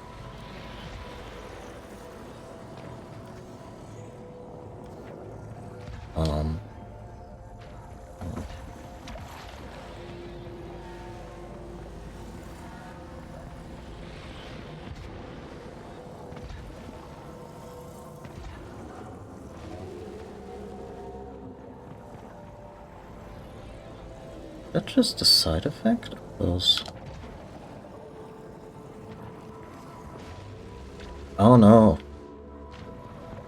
Is that just a side effect of those? Oh no!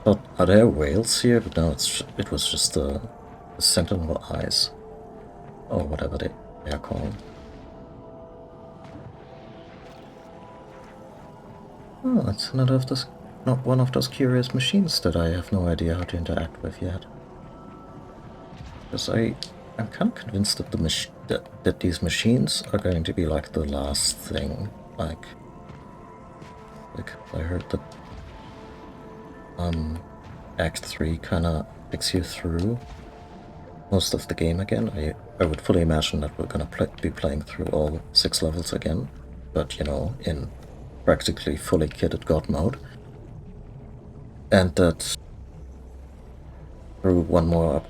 But are there whales here? But no, it was just the sentinel eyes. Or whatever they are called. Oh, it's not one of those curious machines that I have no idea how to interact with yet. Because I'm kind of convinced that that these machines are going to be like the last thing. Like I heard that Act 3 kind of takes you through most of the game again. I would fully imagine that we're gonna be playing through all 6 levels again, but you know, in practically fully kitted God mode. And that through one or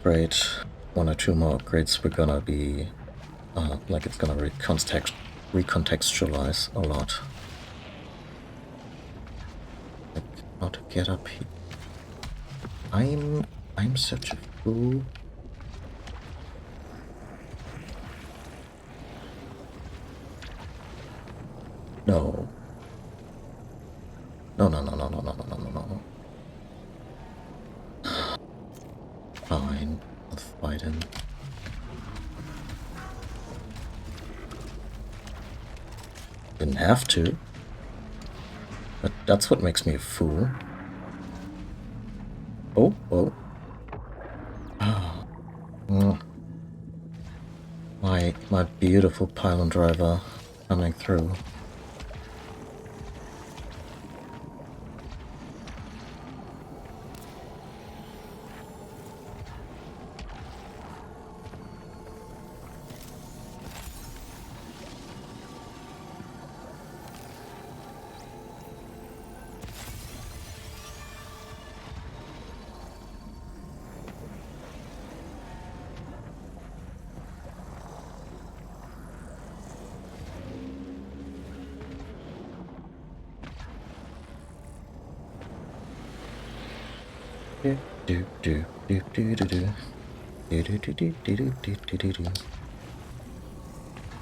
2 more upgrades, we're gonna be like it's gonna recontextualize a lot. Like how to get up here. I'm such a fool. No. No, no, no, no, no, no, no, no, no, no. Fine. I'll fight him. Didn't have to. But that's what makes me a fool. Oh, oh. Ah. My beautiful pylon driver coming through.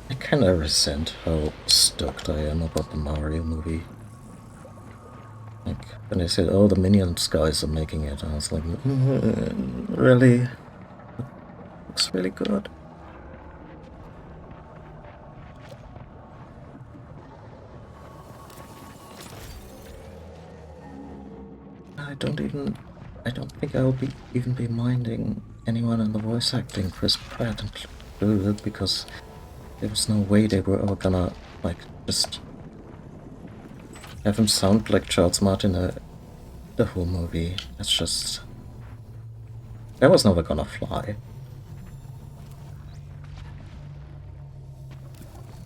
I kinda resent how stoked I am about the Mario movie. Like, when they said, oh, the Minions guys are making it, I was like, really? Looks really good. I don't think I will even be minding anyone in the voice acting, Chris Pratt included, because there was no way they were ever gonna, like, just have him sound like Charles Martin the whole movie. That's just... that was never gonna fly.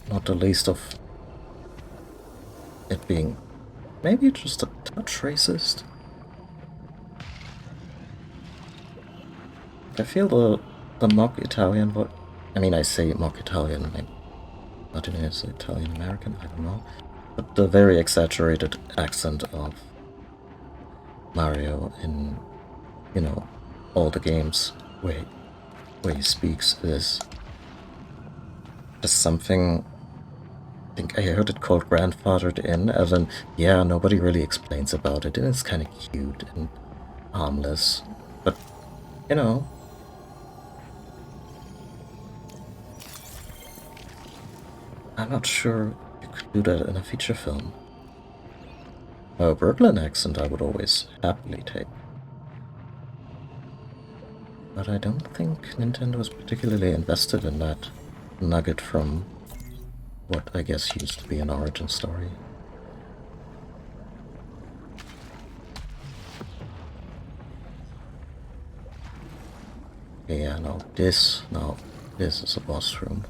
Not the least of it being maybe just a touch racist. I feel the mock Italian I mean, I say mock Italian, Martin is Italian American, I don't know. But the very exaggerated accent of Mario in, you know, all the games where he speaks is just something. I think I heard it called grandfathered in, as in, yeah, nobody really explains about it, and it's kind of cute and harmless, but, you know. I'm not sure you could do that in a feature film. A Brooklyn accent I would always happily take. But I don't think Nintendo is particularly invested in that nugget from what I guess used to be an origin story. Yeah, no, this is a boss room.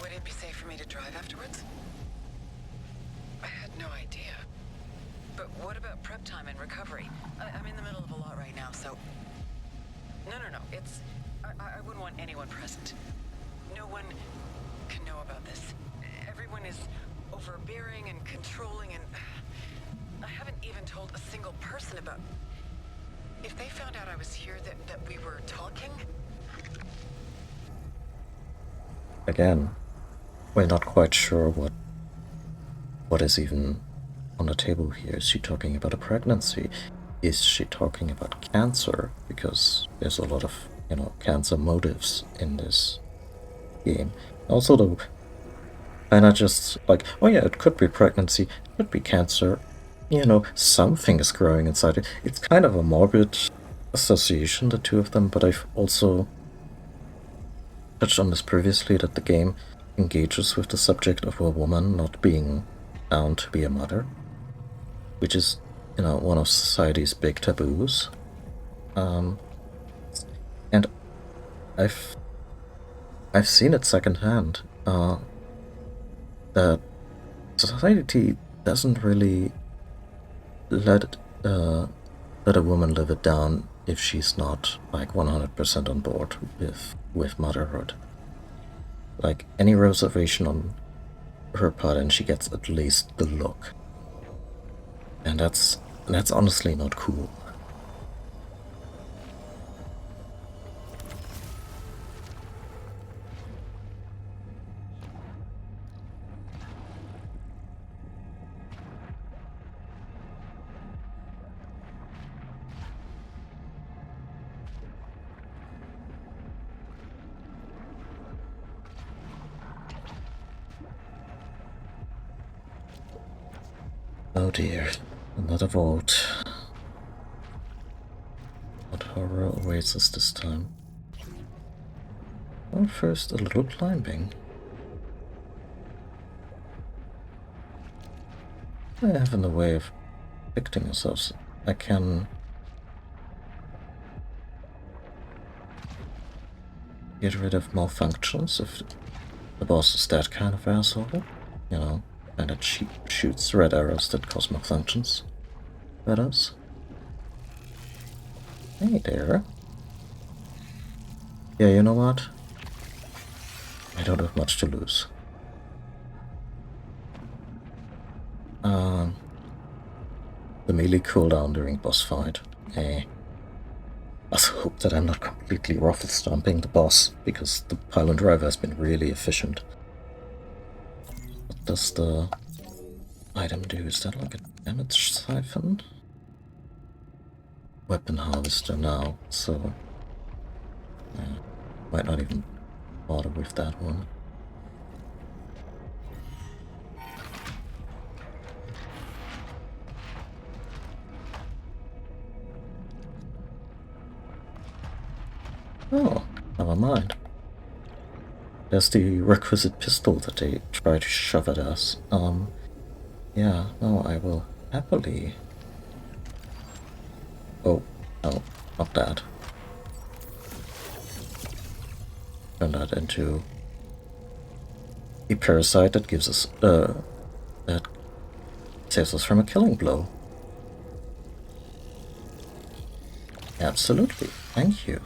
Would it be safe for me to drive afterwards? I had no idea. But what about prep time and recovery? I'm in the middle of a lot right now, so... No. It's... I wouldn't want anyone present. No one can know about this. Everyone is overbearing and controlling, and... I haven't even told a single person about... If they found out I was here, that we were talking... Again, we're not quite sure what is even on the table here. Is she talking about a pregnancy? Is she talking about cancer? Because there's a lot of, cancer motives in this game. Also, though, and I just like, oh yeah, it could be pregnancy, it could be cancer. Something is growing inside it. It's kind of a morbid association, the two of them, but I've also touched on this previously, that the game engages with the subject of a woman not being found to be a mother, which is, one of society's big taboos. And I've seen it secondhand, that society doesn't really let a woman live it down if she's not like 100% on board with motherhood. Like, any reservation on her part, and she gets at least the look. And that's honestly not cool. Oh dear, another vault. What horror awaits us this time? Well, first a little climbing. I have in the way of protecting ourselves. I can get rid of malfunctions if the boss is that kind of asshole, and that shoots red arrows that cause malfunctions at us. Hey there. Yeah, you know what? I don't have much to lose. The melee cooldown during boss fight. Let's hope that I'm not completely ruffle stomping the boss, because the pylon driver has been really efficient. What does the item do? Is that like a damage siphon? Weapon harvester now, so might not even bother with that one. Oh, never mind. There's the requisite pistol that they try to shove at us. Yeah, no, I will happily... Oh, no, not that. Turn that into a parasite that gives us, that saves us from a killing blow. Absolutely, thank you.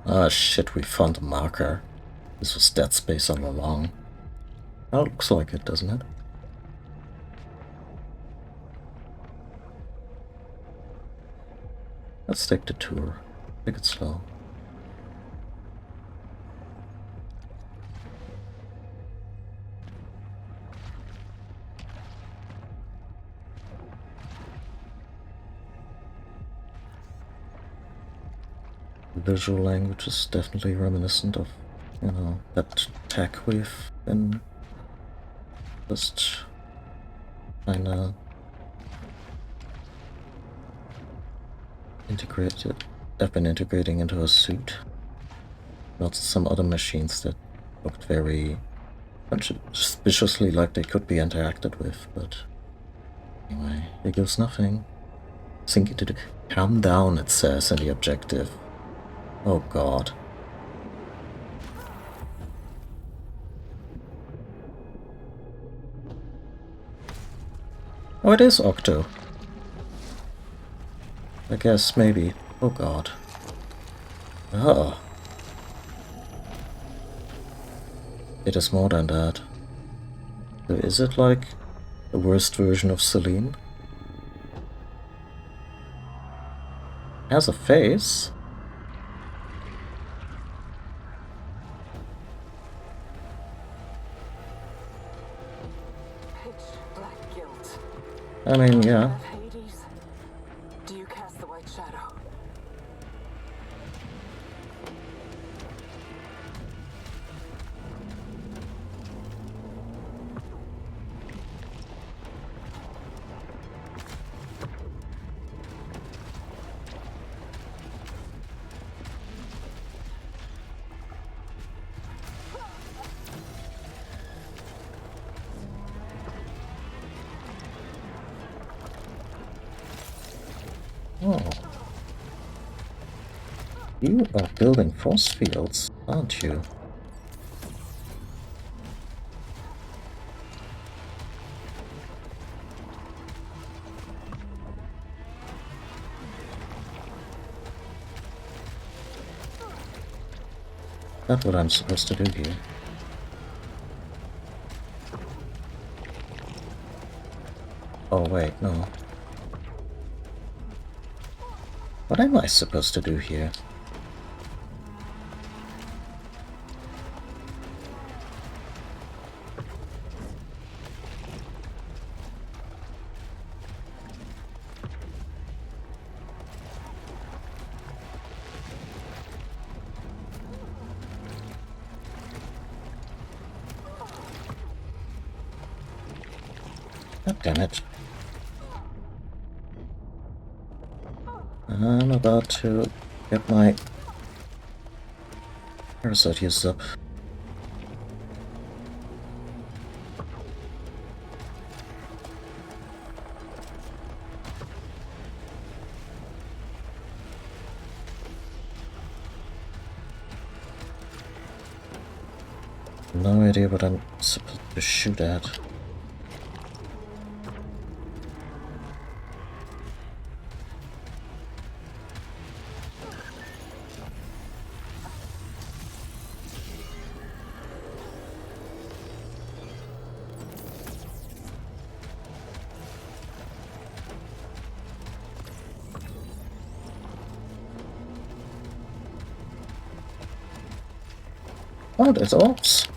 Ah, shit, we found a marker. This was dead space all along. That looks like it, doesn't it? Let's take the tour. Take it slow. The visual language is definitely reminiscent of, that tech we've been just kinda I've been integrating into a suit. Also some other machines that looked very suspiciously like they could be interacted with, but anyway, here goes nothing. Sinking to the... Calm down, it says in the objective. Oh god. Oh, it is Octo. I guess maybe. Oh god. Oh. It is more than that. So is it like the worst version of Celine? Has a face? Pitch black guilt. I mean, yeah. Of Hades, do you cast the white shadow? Oh. You are building force fields, aren't you? That's what I'm supposed to do here. Oh wait, no. What am I supposed to do here? God damn it. I'm about to get my parasite used up. No idea what I'm supposed to shoot at. Oh, there's orbs.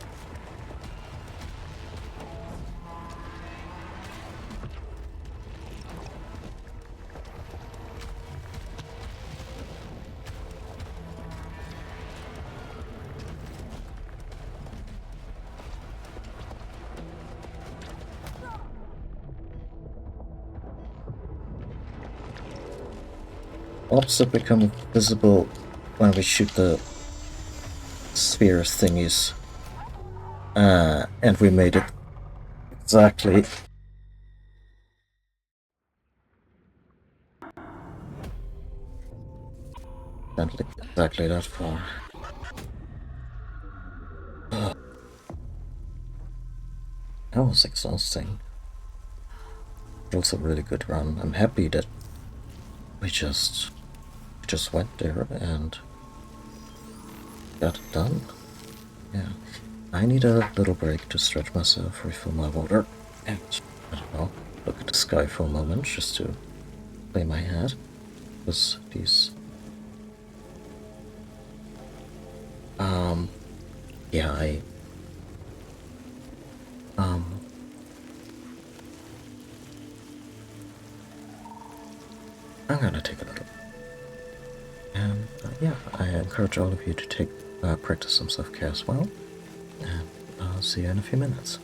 Orbs that become visible when we shoot the sphere thingies. And we made it exactly. Exactly that far. That was exhausting. Also a really good run. I'm happy that we just went there and got it done. Yeah. I need a little break to stretch myself, refill my water, and, I don't know, look at the sky for a moment just to clear my head. Because these... yeah, I'm gonna take a little. And, yeah, I encourage all of you to take, practice some self-care as well. And I'll see you in a few minutes.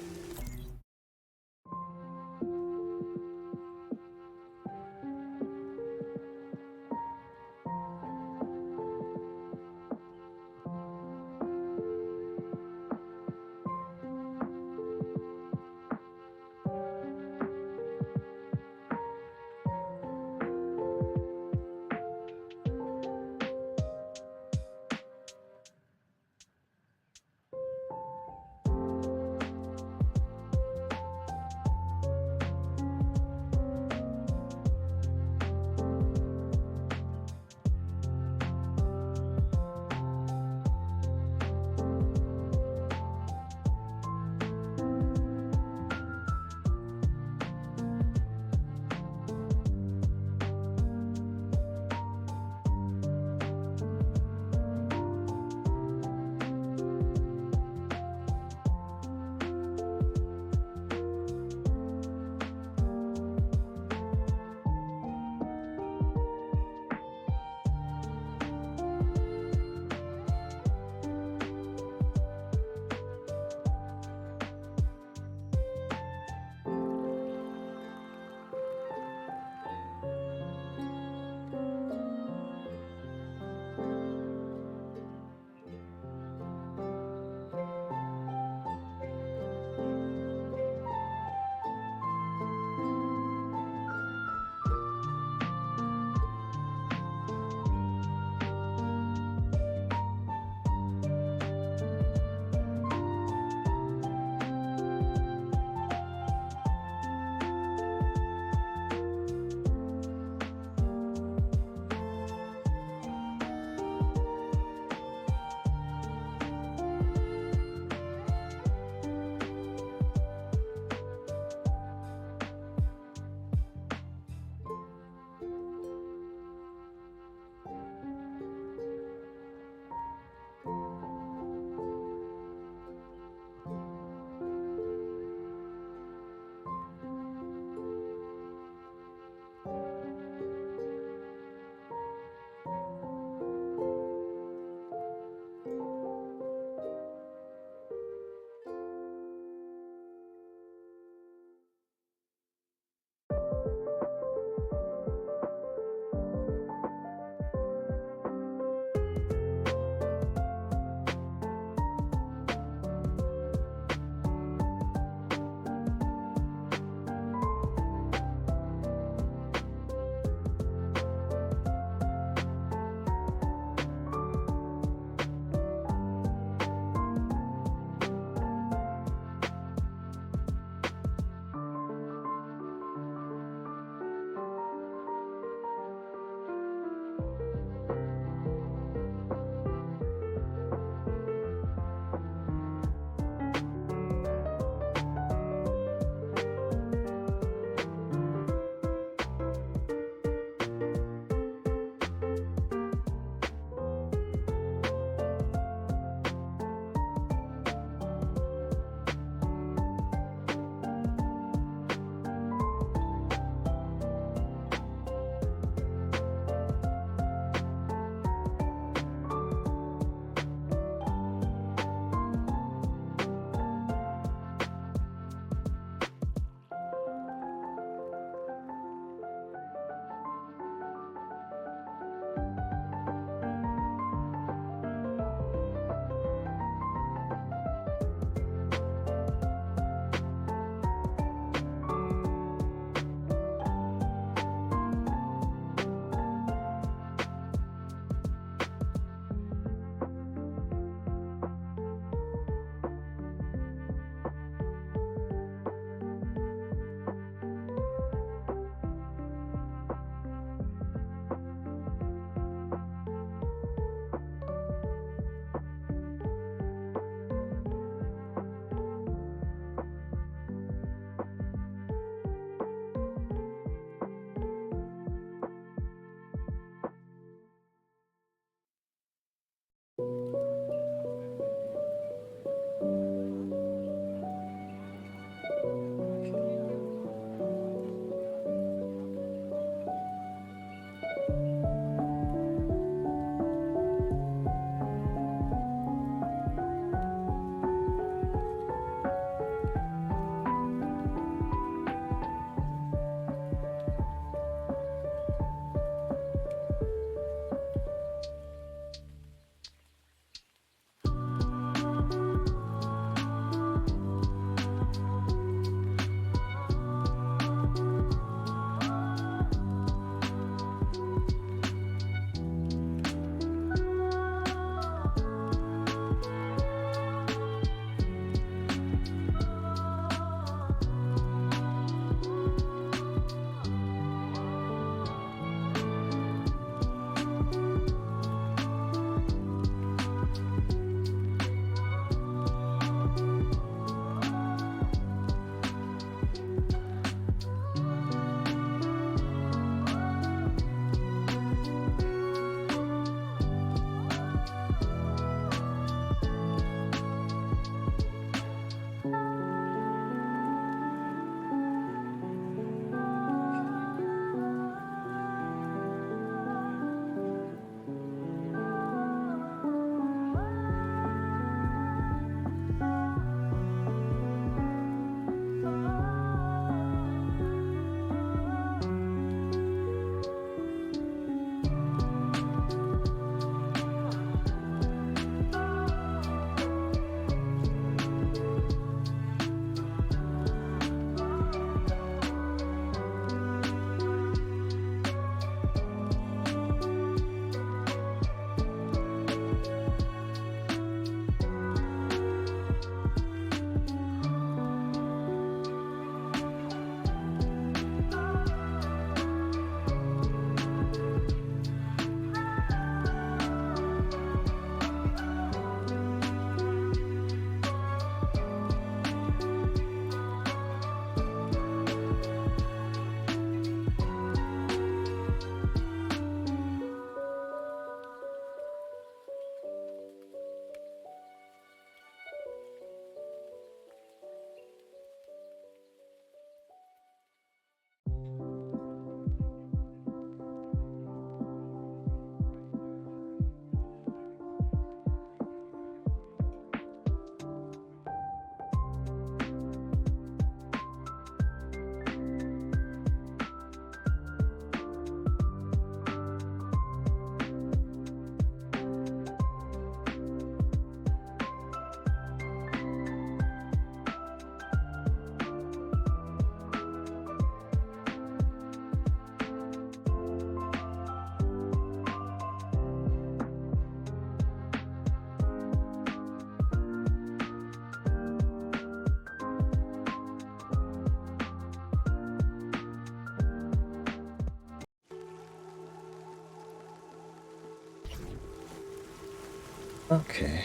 Okay,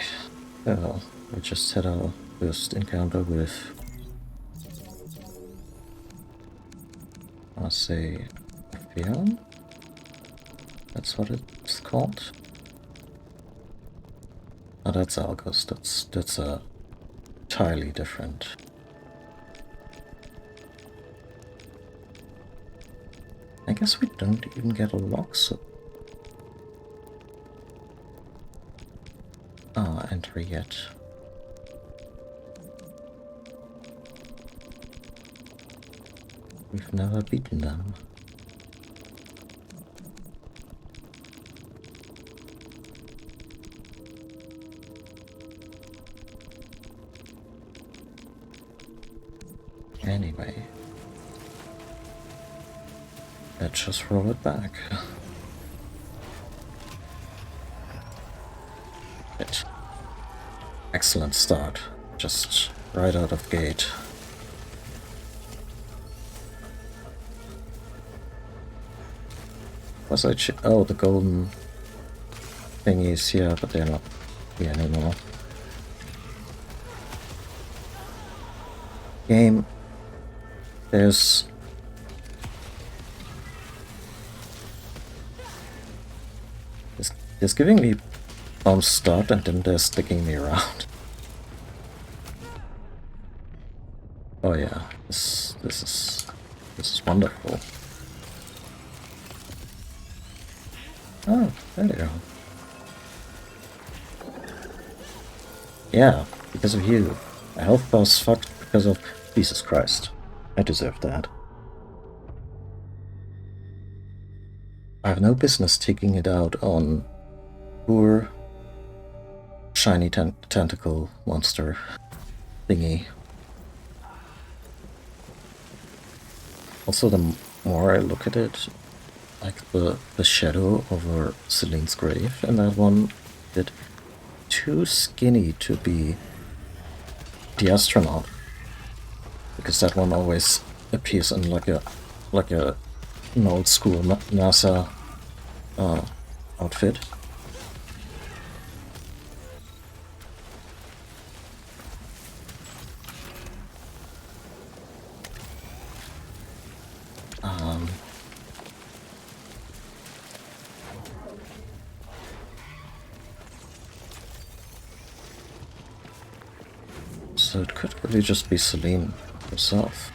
well, we just had our first encounter with, I'll say, Fion? That's what it's called? Oh, that's Algos. That's entirely different. I guess we don't even get a lock, so... enter yet. We've never beaten them. Anyway, let's just roll it back. It. Excellent start, just right out of gate. Was I oh, the golden thingies, yeah, but they're not here anymore. Game, there's... It's giving me bomb start and then they're sticking me around. Oh yeah, this is wonderful. Oh, there you go. Yeah, because of you. My health bar's fucked because of... Jesus Christ. I deserve that. I have no business taking it out on poor shiny tentacle monster thingy. Also, the more I look at it, like the shadow over Celine's grave in that one, it's too skinny to be the astronaut, because that one always appears in like an old school NASA outfit. So it could really just be Celine herself.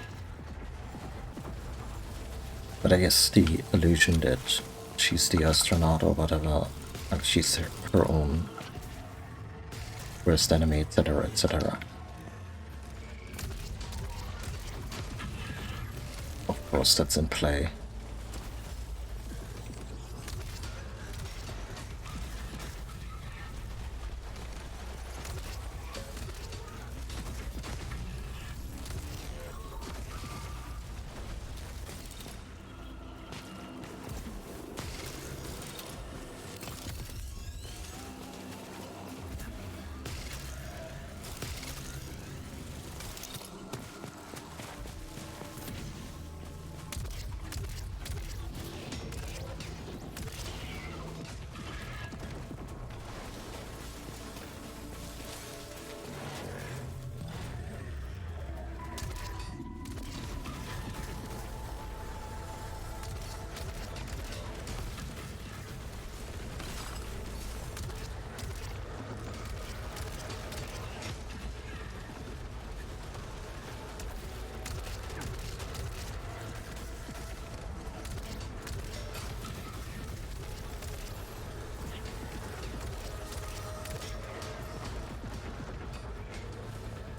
But I guess the illusion that she's the astronaut or whatever, and she's her own worst enemy, etc., etc. Of course, that's in play.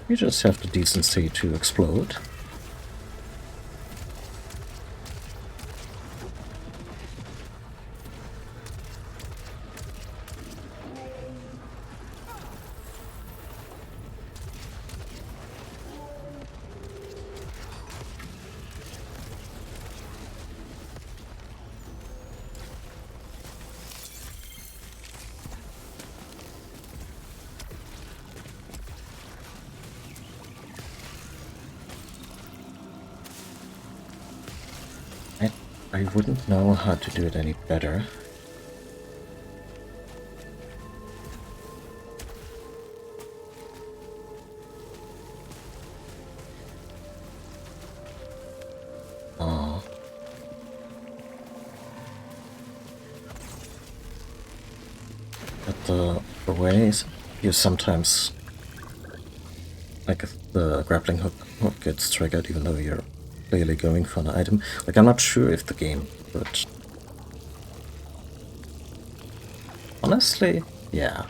You just have the decency to explode. I wouldn't know how to do it any better. the ways you sometimes, like, the grappling hook gets triggered even though you're clearly going for an item. Like, I'm not sure if the game would. Honestly, yeah.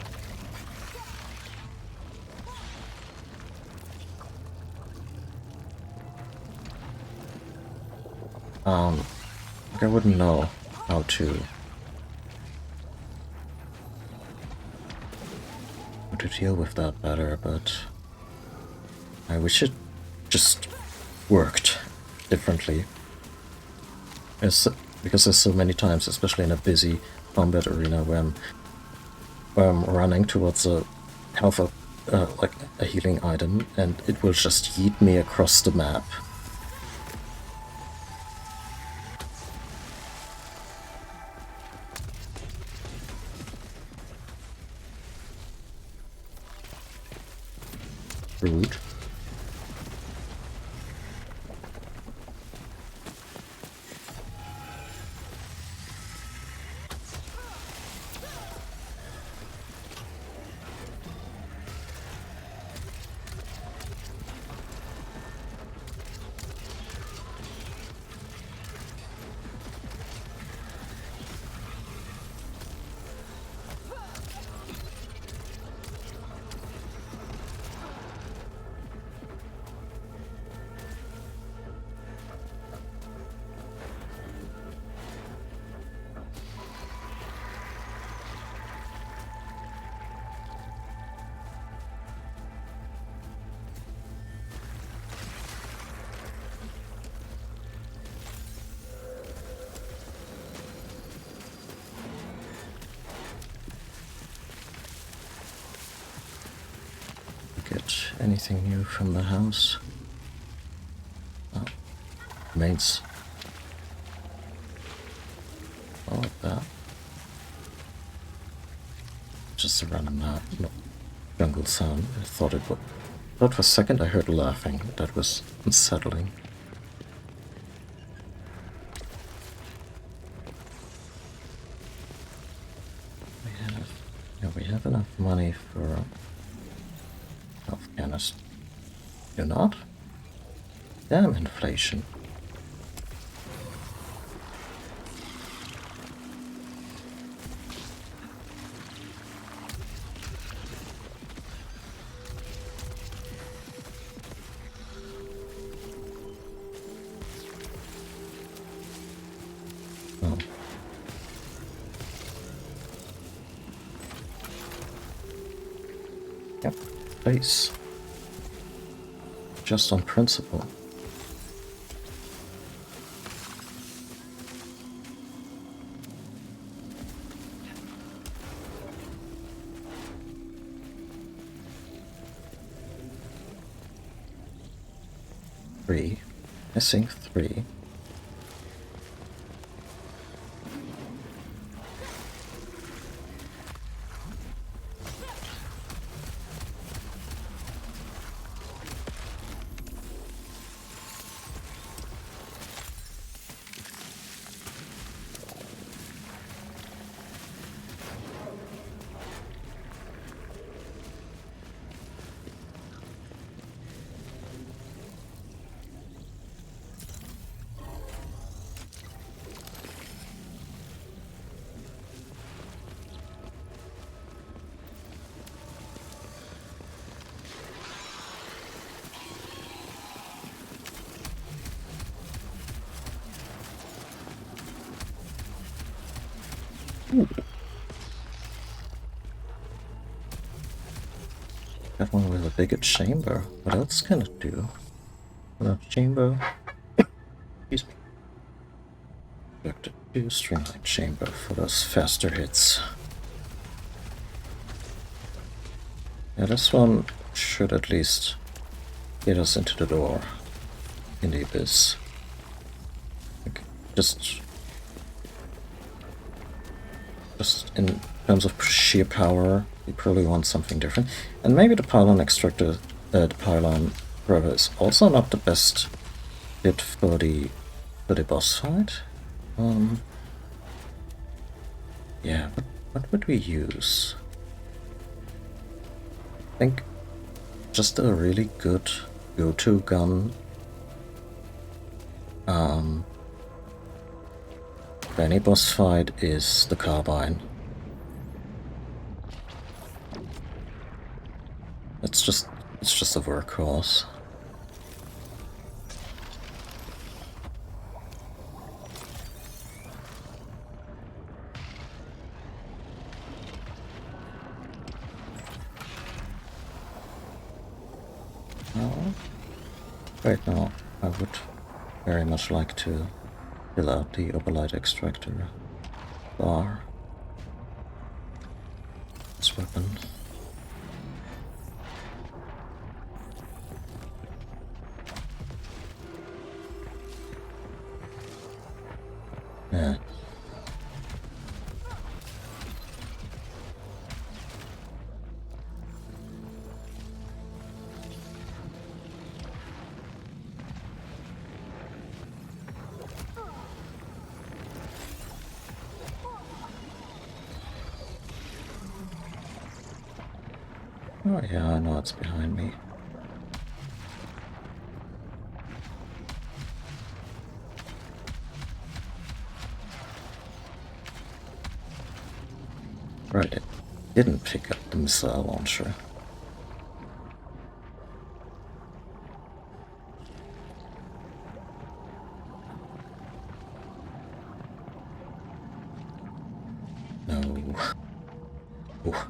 Like, I wouldn't know how to deal with that better, but I wish it just worked differently. Because there's so many times, especially in a busy combat arena, where I'm running towards a health up, like a healing item, and it will just yeet me across the map. Rude. Get anything new from the house? Oh, mates. I like that. Just a random jungle sound. I thought it would. But for a second I heard laughing. That was unsettling. We have enough money for health canister. You're not? Damn inflation. Oh. Yep, base. Just on principle. Three. Missing 3. Ooh. That one with a bigger chamber. What else can it do? Without chamber. Excuse me. Directed to streamline chamber for those faster hits. Yeah, this one should at least get us into the door in the abyss. Like, just in terms of sheer power, you probably want something different. And maybe the pylon extractor, the pylon grabber is also not the best fit for the boss fight. Yeah, what would we use? think just a really good go-to gun for any boss fight is the carbine. It's just a workhorse. Oh, right now I would very much like to fill out the opalite extractor bar. This weapon. Yeah. Oh yeah, I know it's behind me. Right, it didn't pick up the missile launcher. No. Oh.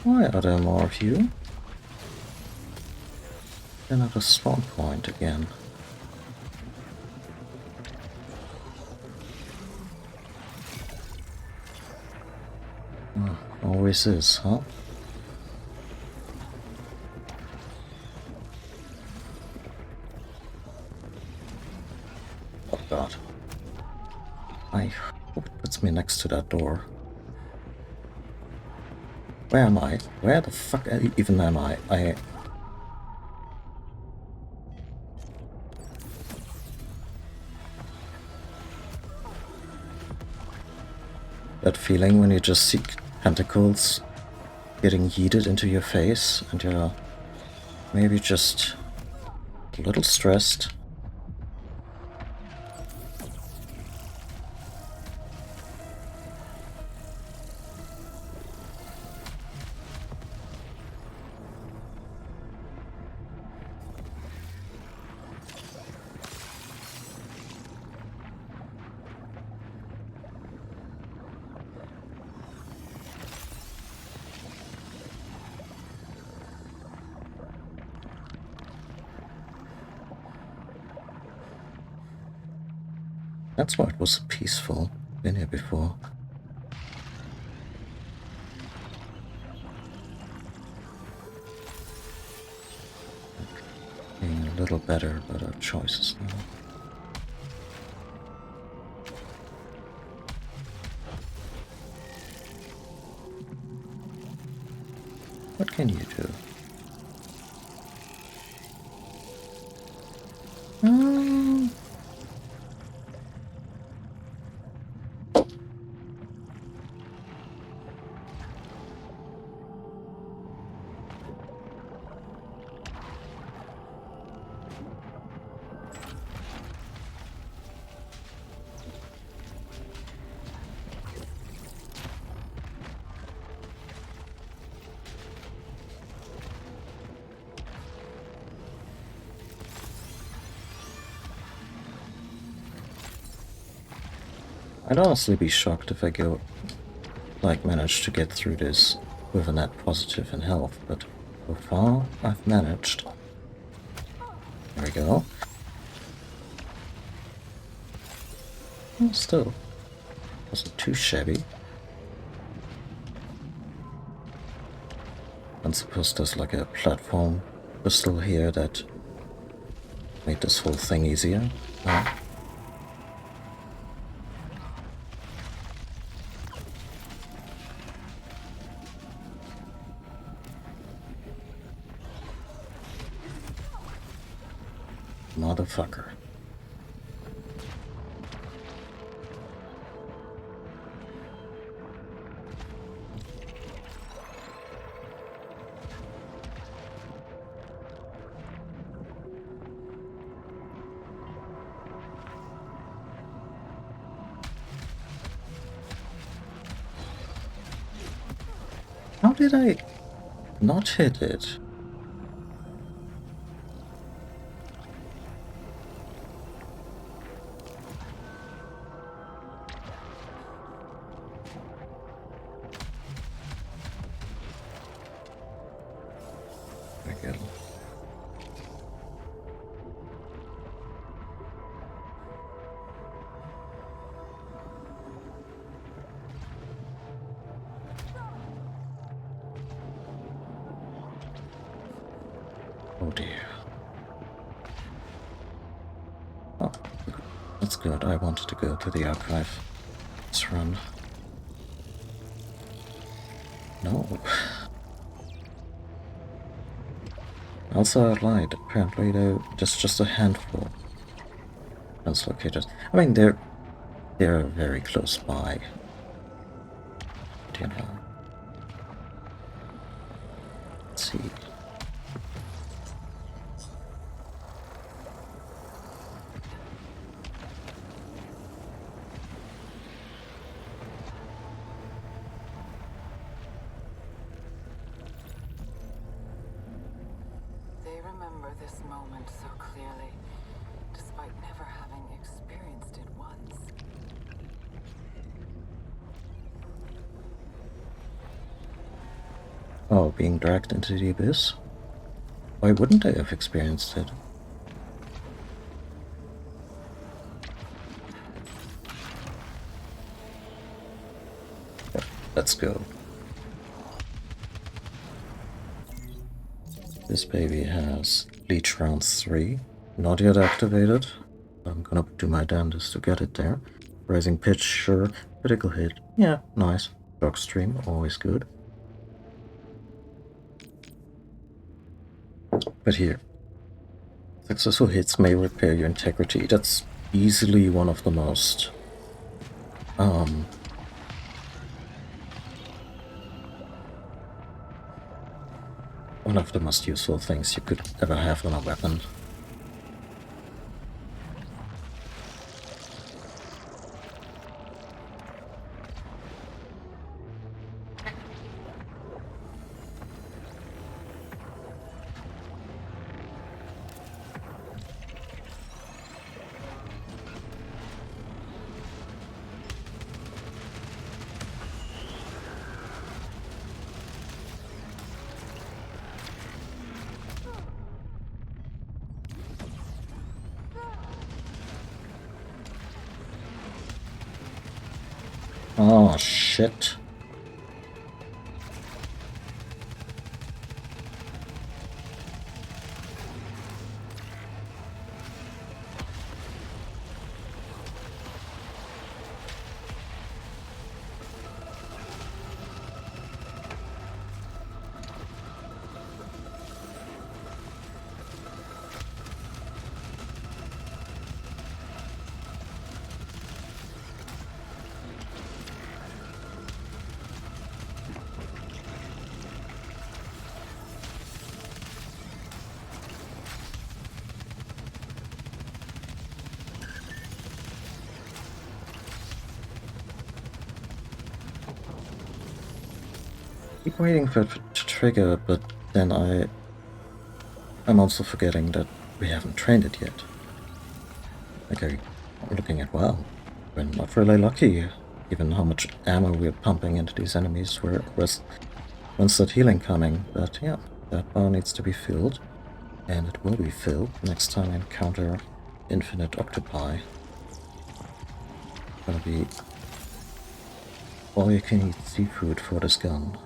Why are there more of you? Another spawn point again. Oh, always is, huh? Oh god. I hope it puts me next to that door. Where am I? Where the fuck even am I? That feeling when you just see tentacles getting yeeted into your face and you're maybe just a little stressed. That's why it was peaceful. Been here before. Being a little better about our choices now. What can you do? I'd honestly be shocked if I manage to get through this with a net positive in health, but so far I've managed. There we go. Well, still, wasn't too shabby. I suppose there's like a platform crystal here that made this whole thing easier. No. Motherfucker. How did I not hit it? Again. Oh dear. Oh, that's good. I wanted to go to the archive. Let's run. No. Also, I lied. Apparently, there's just a handful of translocators. I mean, they're very close by. But, you know. Let's see. They remember this moment so clearly, despite never having experienced it once. Oh, being dragged into the abyss? Why wouldn't I have experienced it? Let's go. This baby has Leech round 3, not yet activated. I'm gonna do my damnedest to get it there. Rising pitch, sure. Critical hit, yeah, nice. Dog stream, always good. But here, successful hits may repair your integrity. That's easily one of the most one of the most useful things you could ever have on a weapon. Oh, shit. Keep waiting for it to trigger, but then I'm also forgetting that we haven't trained it yet. Okay, I'm looking at well. We're not really lucky, given how much ammo we're pumping into these enemies. Where's once that healing coming? But yeah, that bar needs to be filled, and it will be filled next time I encounter infinite octopi. Gonna be all you can eat seafood for this gun.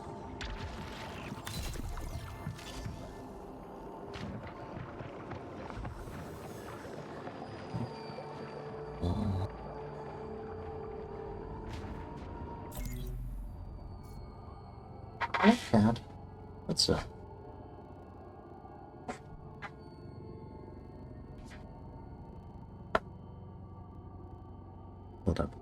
Oh, cat. What's up? Hold up.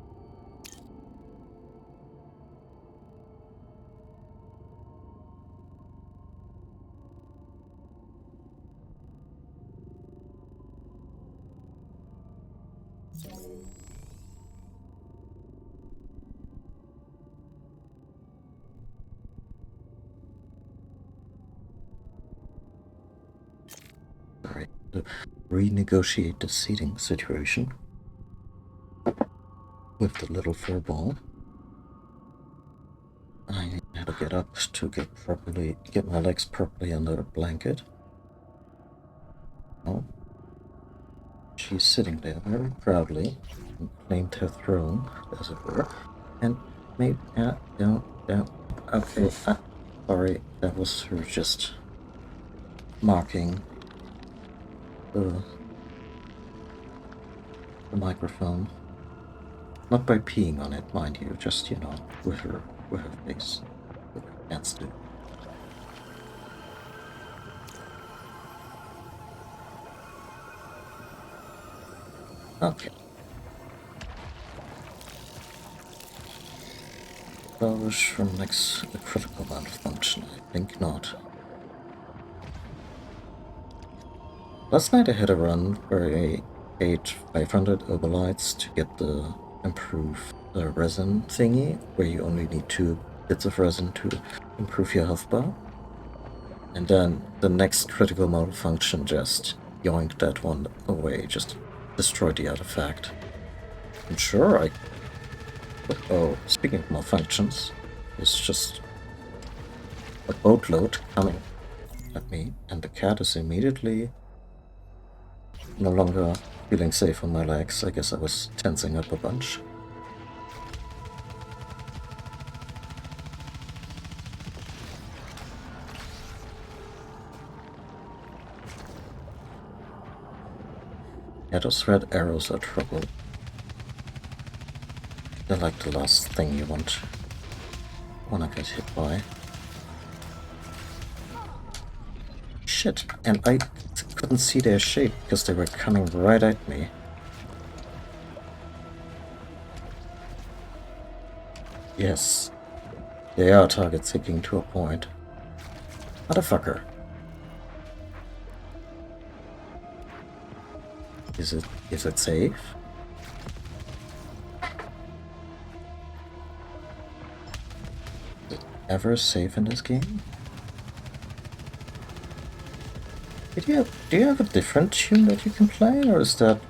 Sorry. To renegotiate the seating situation with the little fur ball. I had to get up to get my legs properly under a blanket. Oh, she's sitting there very proudly and claimed her throne, as it were, and maybe, no, okay, sorry, that was her just marking the microphone. Not by peeing on it, mind you, just, you know, with her face. With her hands do. Okay. Polish from next a critical malfunction. I think not. Last night I had a run where I ate 500 herbalites to get the improved resin thingy, where you only need 2 bits of resin to improve your health bar. And then the next critical malfunction just yoinked that one away, just destroyed the artifact. I'm sure I... Oh, speaking of malfunctions, it's just a boatload coming at me, and the cat is immediately no longer feeling safe on my legs. I guess I was tensing up a bunch. Yeah, those red arrows are trouble. They're like the last thing you wanna get hit by. Shit, and I couldn't see their shape because they were coming right at me. Yes, they are target seeking to a point. Motherfucker. Is it safe? Is it ever safe in this game? Do you have a different tune that you can play, or is that...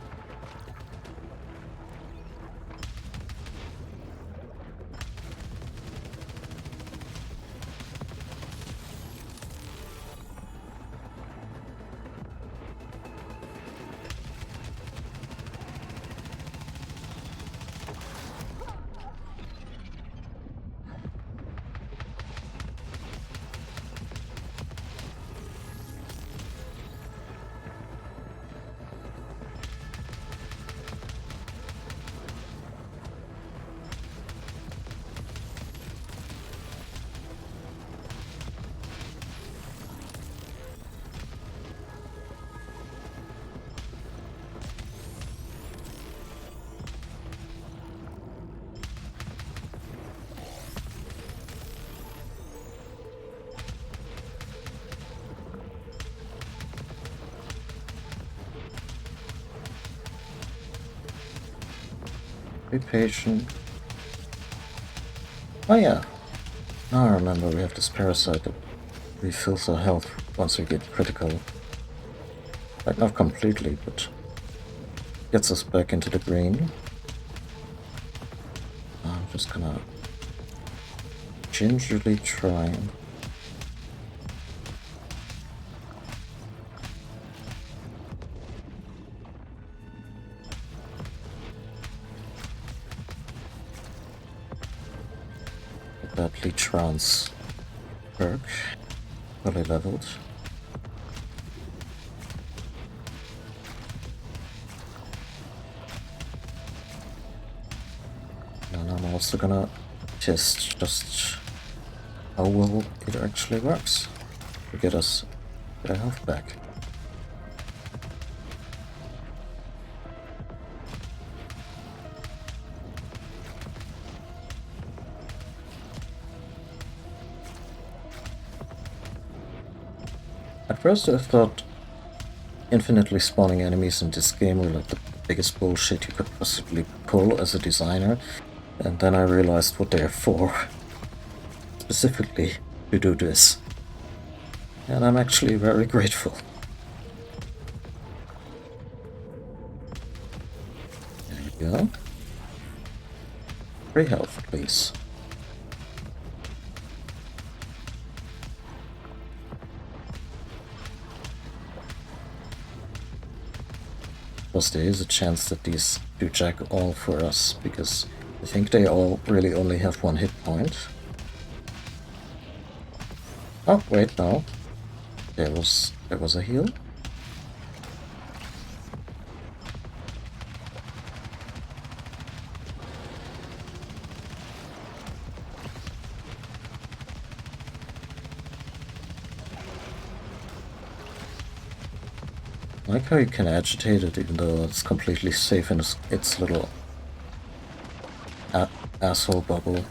Be patient. Oh yeah. Now I remember we have this parasite that refills our health once we get critical. Like, not completely, but gets us back into the green. I'm just gonna gingerly try and... that leech rounds perk, fully leveled. And I'm also gonna test just how well it actually works to get us their health back. At first I thought infinitely spawning enemies in this game were like the biggest bullshit you could possibly pull as a designer, and then I realized what they're for. Specifically to do this. And I'm actually very grateful. There you go. Free health, please. Plus there is a chance that these do jack all for us, because I think they all really only have one hit point. Oh, wait, no. There was a heal. I like how you can agitate it even though it's completely safe in its little asshole bubble.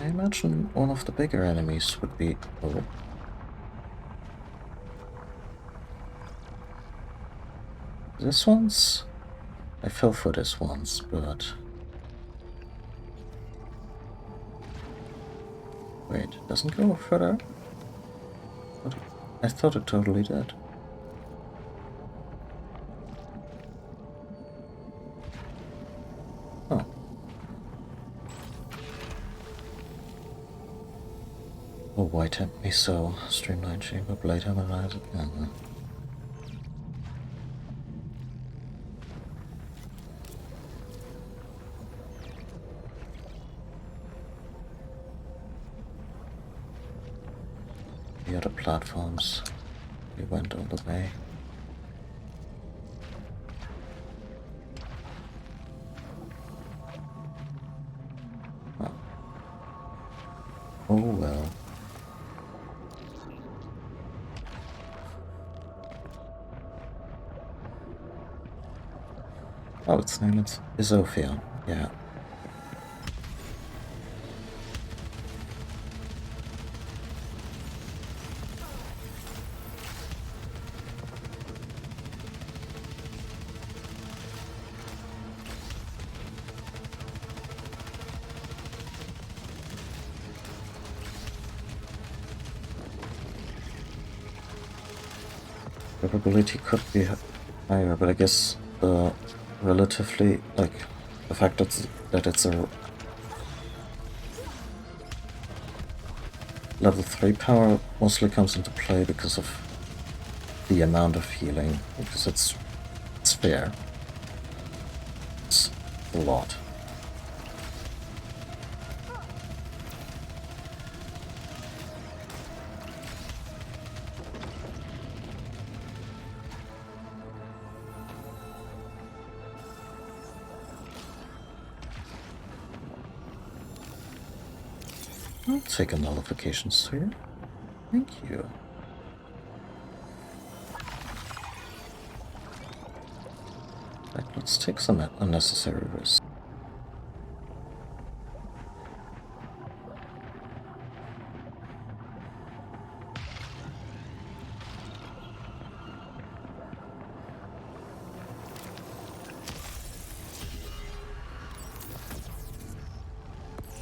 I imagine one of the bigger enemies would be... Oh. This one's... I fell for this once, but... Wait, it doesn't go further? I thought it totally did. Oh. Oh, why tempt me so? Streamlined chamber, blade hammer, knives again. The other platforms, we went all the way. Oh, oh well. Oh, its name is Isophia, yeah. Probability could be higher, but I guess relatively, like, the fact that it's a level 3 power mostly comes into play because of the amount of healing, because it's fair. It's a lot. I'll take a nullification sphere. Thank you. Right, let's take some unnecessary risks.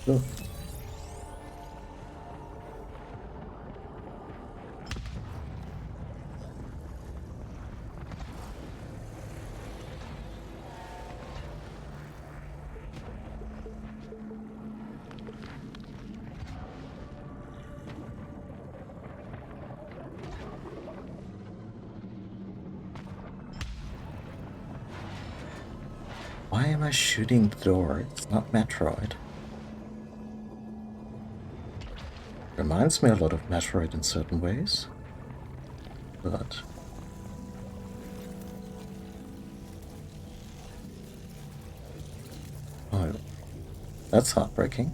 Sure. Why am I shooting the door? It's not Metroid. Reminds me a lot of Metroid in certain ways. But... oh, that's heartbreaking.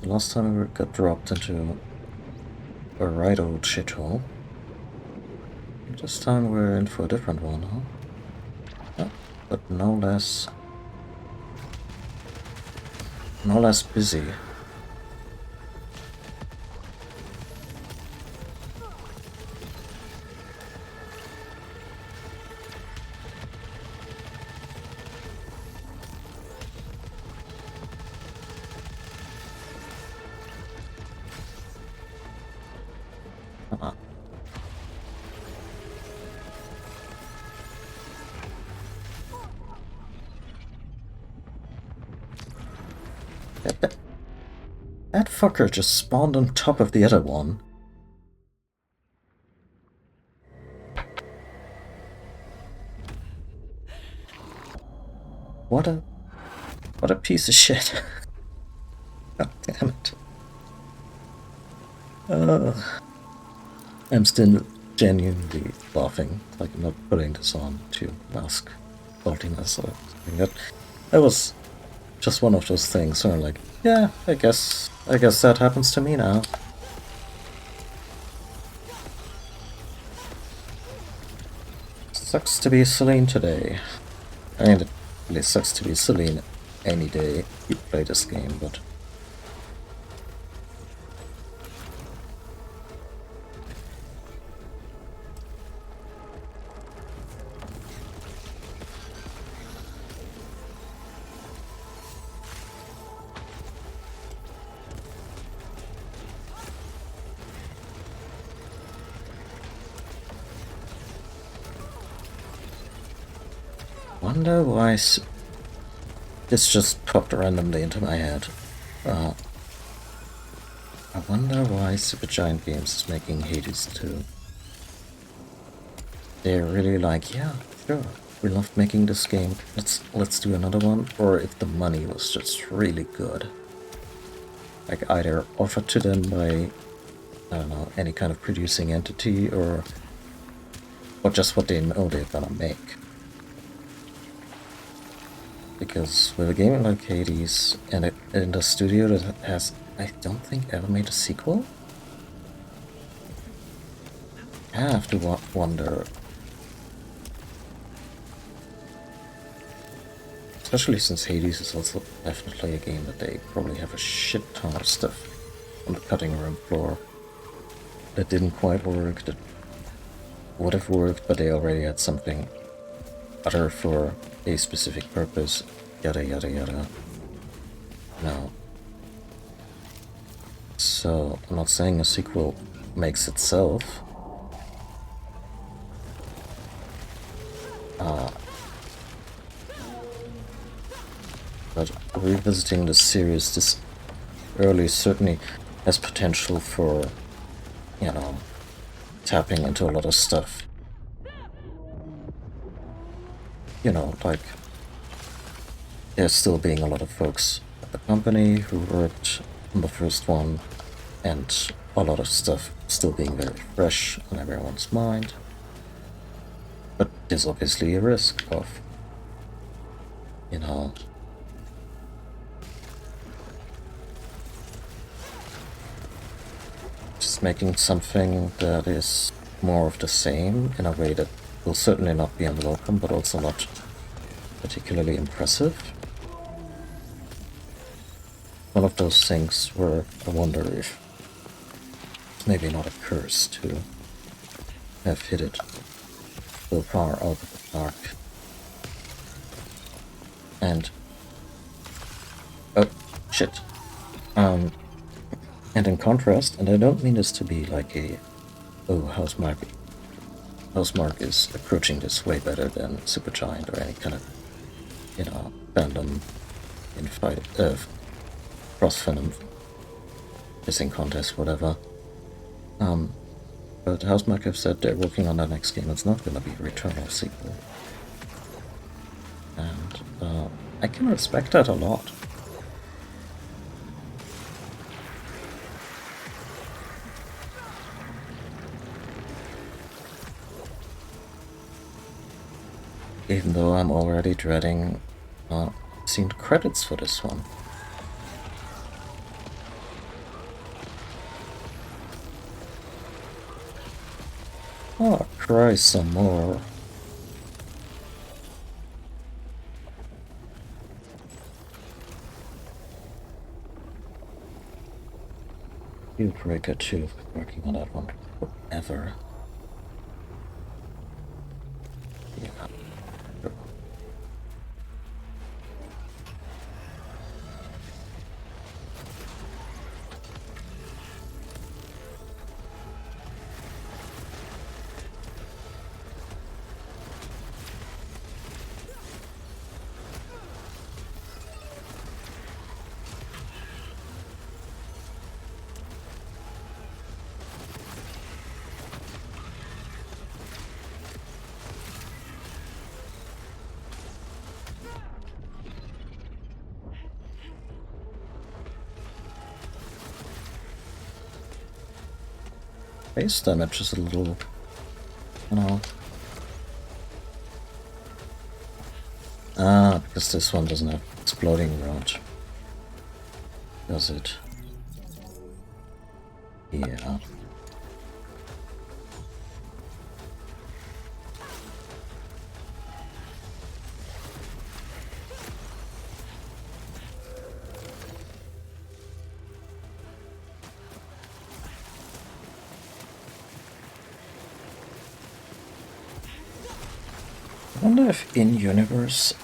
Last time we got dropped into a right old shithole. This time we're in for a different one, huh? Oh, but no less busy. Uh-uh. That fucker just spawned on top of the other one. What a piece of shit. God damn it. I'm still genuinely laughing, like I'm not putting this on to mask saltiness or something. That was just one of those things where I'm like, yeah, I guess that happens to me now. Sucks to be Celine today. I mean, it really sucks to be Celine any day you play this game, but... wonder why this just popped randomly into my head. I wonder why Supergiant Games is making Hades 2. They're really like, yeah, sure, we loved making this game, let's do another one, or if the money was just really good. Like either offered to them by, I don't know, any kind of producing entity, or just what they know they're gonna make. Because with a game like Hades, and in the studio that has, I don't think, ever made a sequel, I have to wonder. Especially since Hades is also definitely a game that they probably have a shit ton of stuff on the cutting room floor that didn't quite work, that would have worked, but they already had something other for a specific purpose, yada yada yada. No. So, I'm not saying a sequel makes itself. But revisiting the series this early certainly has potential for, you know, tapping into a lot of stuff. You know, like, there's still being a lot of folks at the company who worked on the first one, and a lot of stuff still being very fresh on everyone's mind. But there's obviously a risk of, you know, just making something that is more of the same in a way that will certainly not be unwelcome, but also not particularly impressive. One of those things where I wonder if it's maybe not a curse to have hit it so far out of the park. And... oh, shit. And in contrast, and I don't mean this to be like a, oh, Housemarque is approaching this way better than Supergiant or any kind of, you know, fandom infight, cross-fandom pissing contest, whatever. But Housemarque have said they're working on the next game. It's not gonna be a Returnal sequel. And I can respect that a lot. Even though I'm already dreading seeing the credits for this one. Oh, cry some more. Breaker 2, working on that one forever. Yeah. Base damage is a little, you know. Ah, because this one doesn't have exploding rod. Does it? Yeah. I wonder if in-universe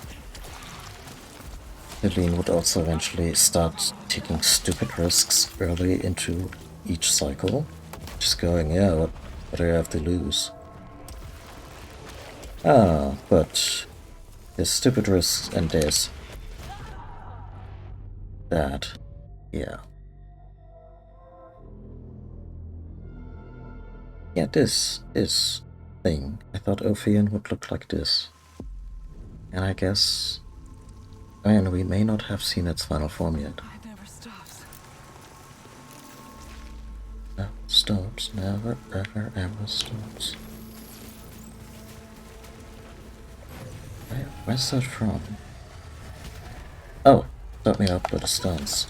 Eileen would also eventually start taking stupid risks early into each cycle. Just going, yeah, what do I have to lose? Ah, but there's stupid risks and there's that. Yeah. Yeah, this is thing. I thought Ophion would look like this. And I guess... I mean, we may not have seen its final form yet. It never stops. Never stops, never, ever, ever stops. Where's that from? Oh, set me up with a stance.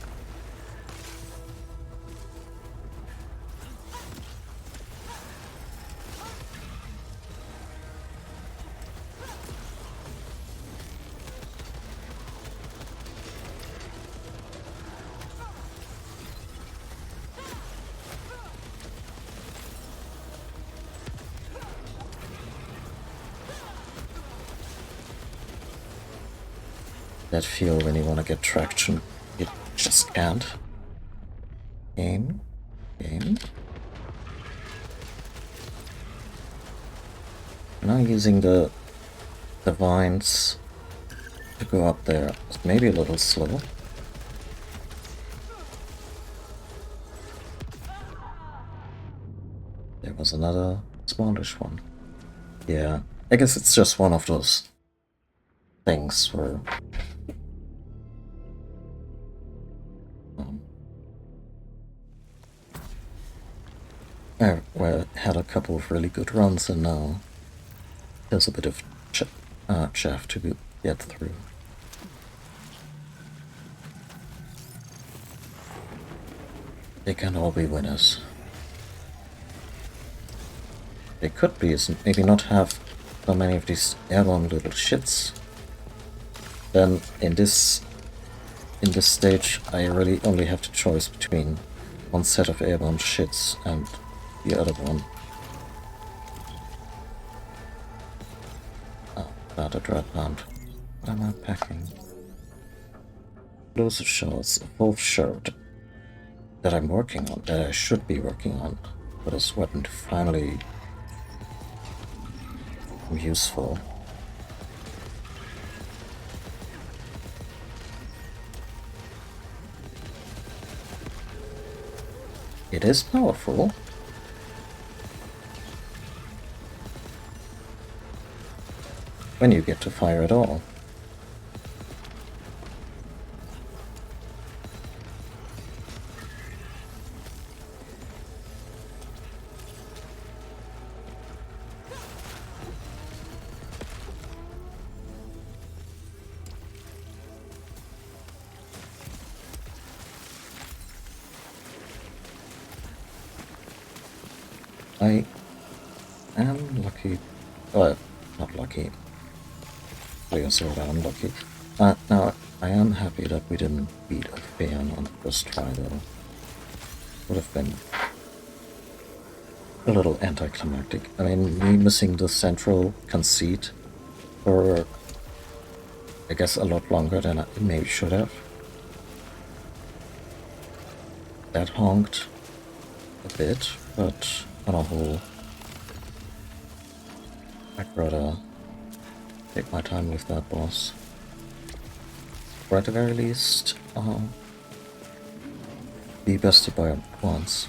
That feel when you want to get traction, you just can't. Game. Now using the vines to go up there. It's maybe a little slow. There was another smallish one. Yeah, I guess it's just one of those things where I had a couple of really good runs, and now there's a bit of chaff to get through. They can all be winners. They could be, maybe not have so many of these airborne little shits. Then in this stage, I really only have the choice between one set of airborne shits and the other one. Oh, about a dread bound. What am I packing? Explosive shells, a full shirt that I'm working on, that I should be working on, for this weapon to finally be useful. It is powerful. When you get to fire at all. I am lucky. Not lucky. I guess sort of unlucky. Now, I am happy that we didn't beat a fan on the first try, though. Would have been a little anticlimactic. I mean, me missing the central conceit for, I guess, a lot longer than I maybe should have. That honked a bit, but on a whole, I'd rather take my time with that boss. Or at the very least, be bested by him once.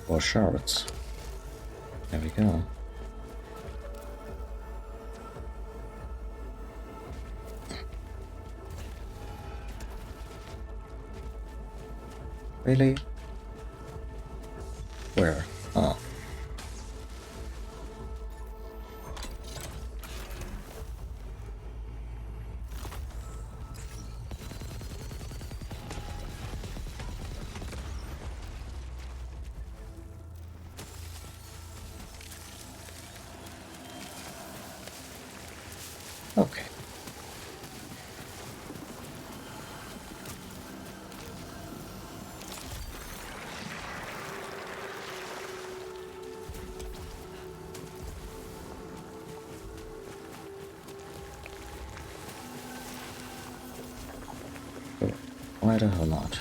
Or shards. There we go. Really? Where? Oh. Okay. So, why the hell not?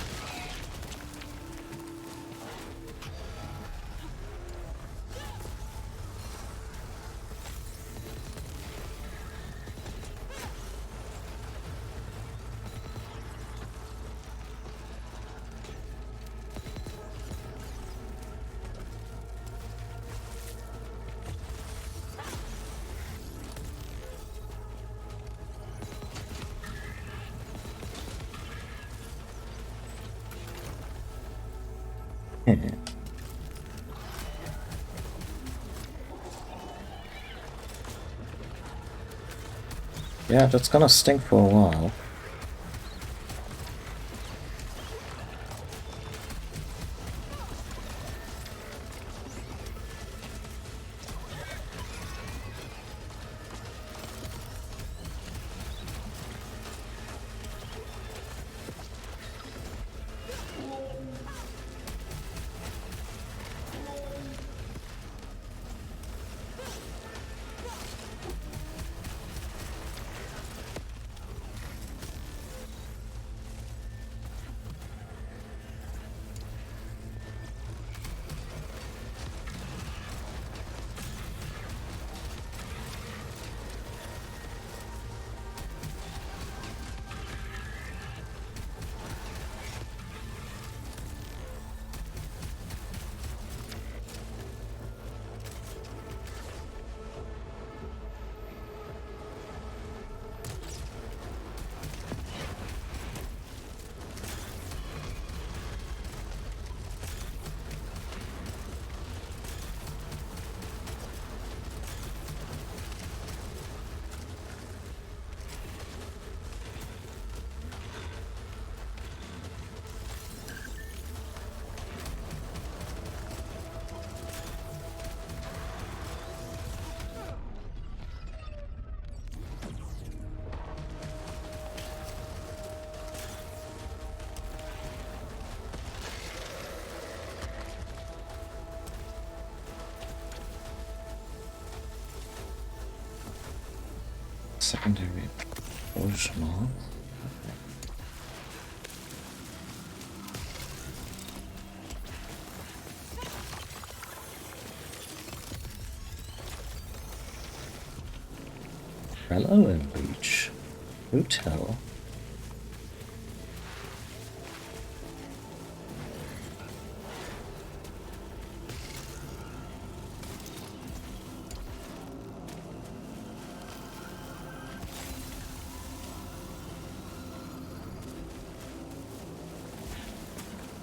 Yeah, that's gonna stink for a while. secondary explosion. Hello, Beach. Hotel.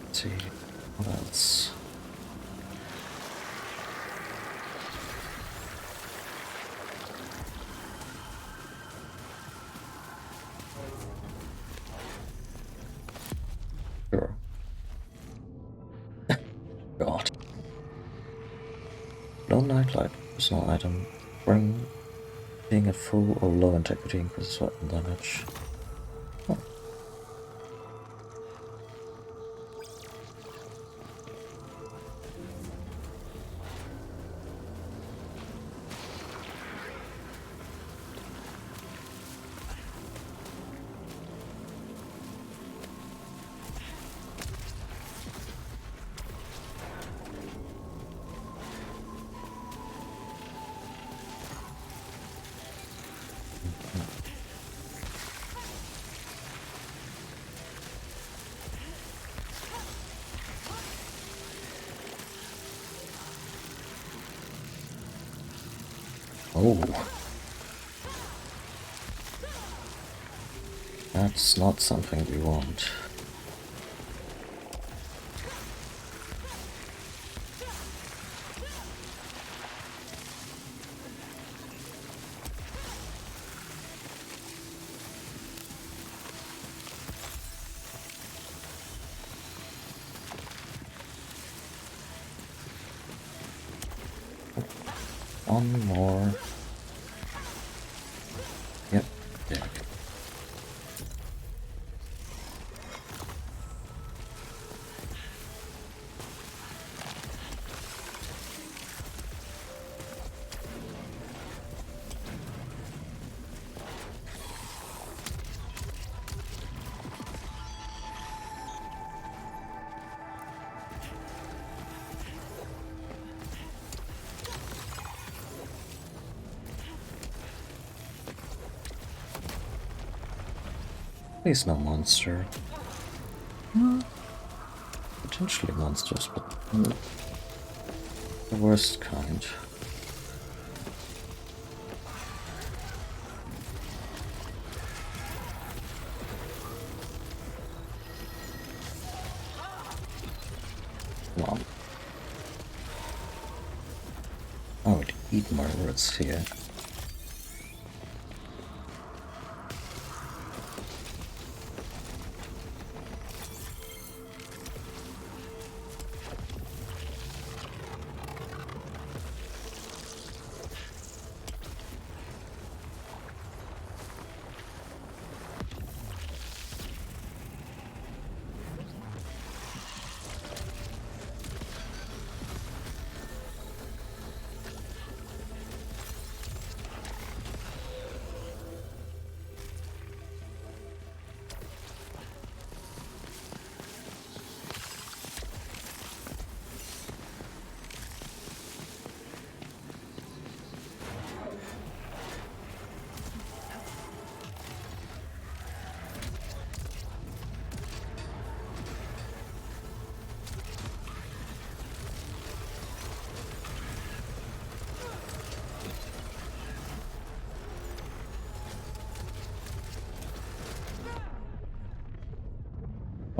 Let's see what else. Sure. God. No nightlight. Personal item. Bring being at full or low integrity increases weapon damage. Huh. Oh. That's not something we want. One more. Yep, there. Please no monster. Potentially monsters, but the worst kind. Come on. I would eat my words here.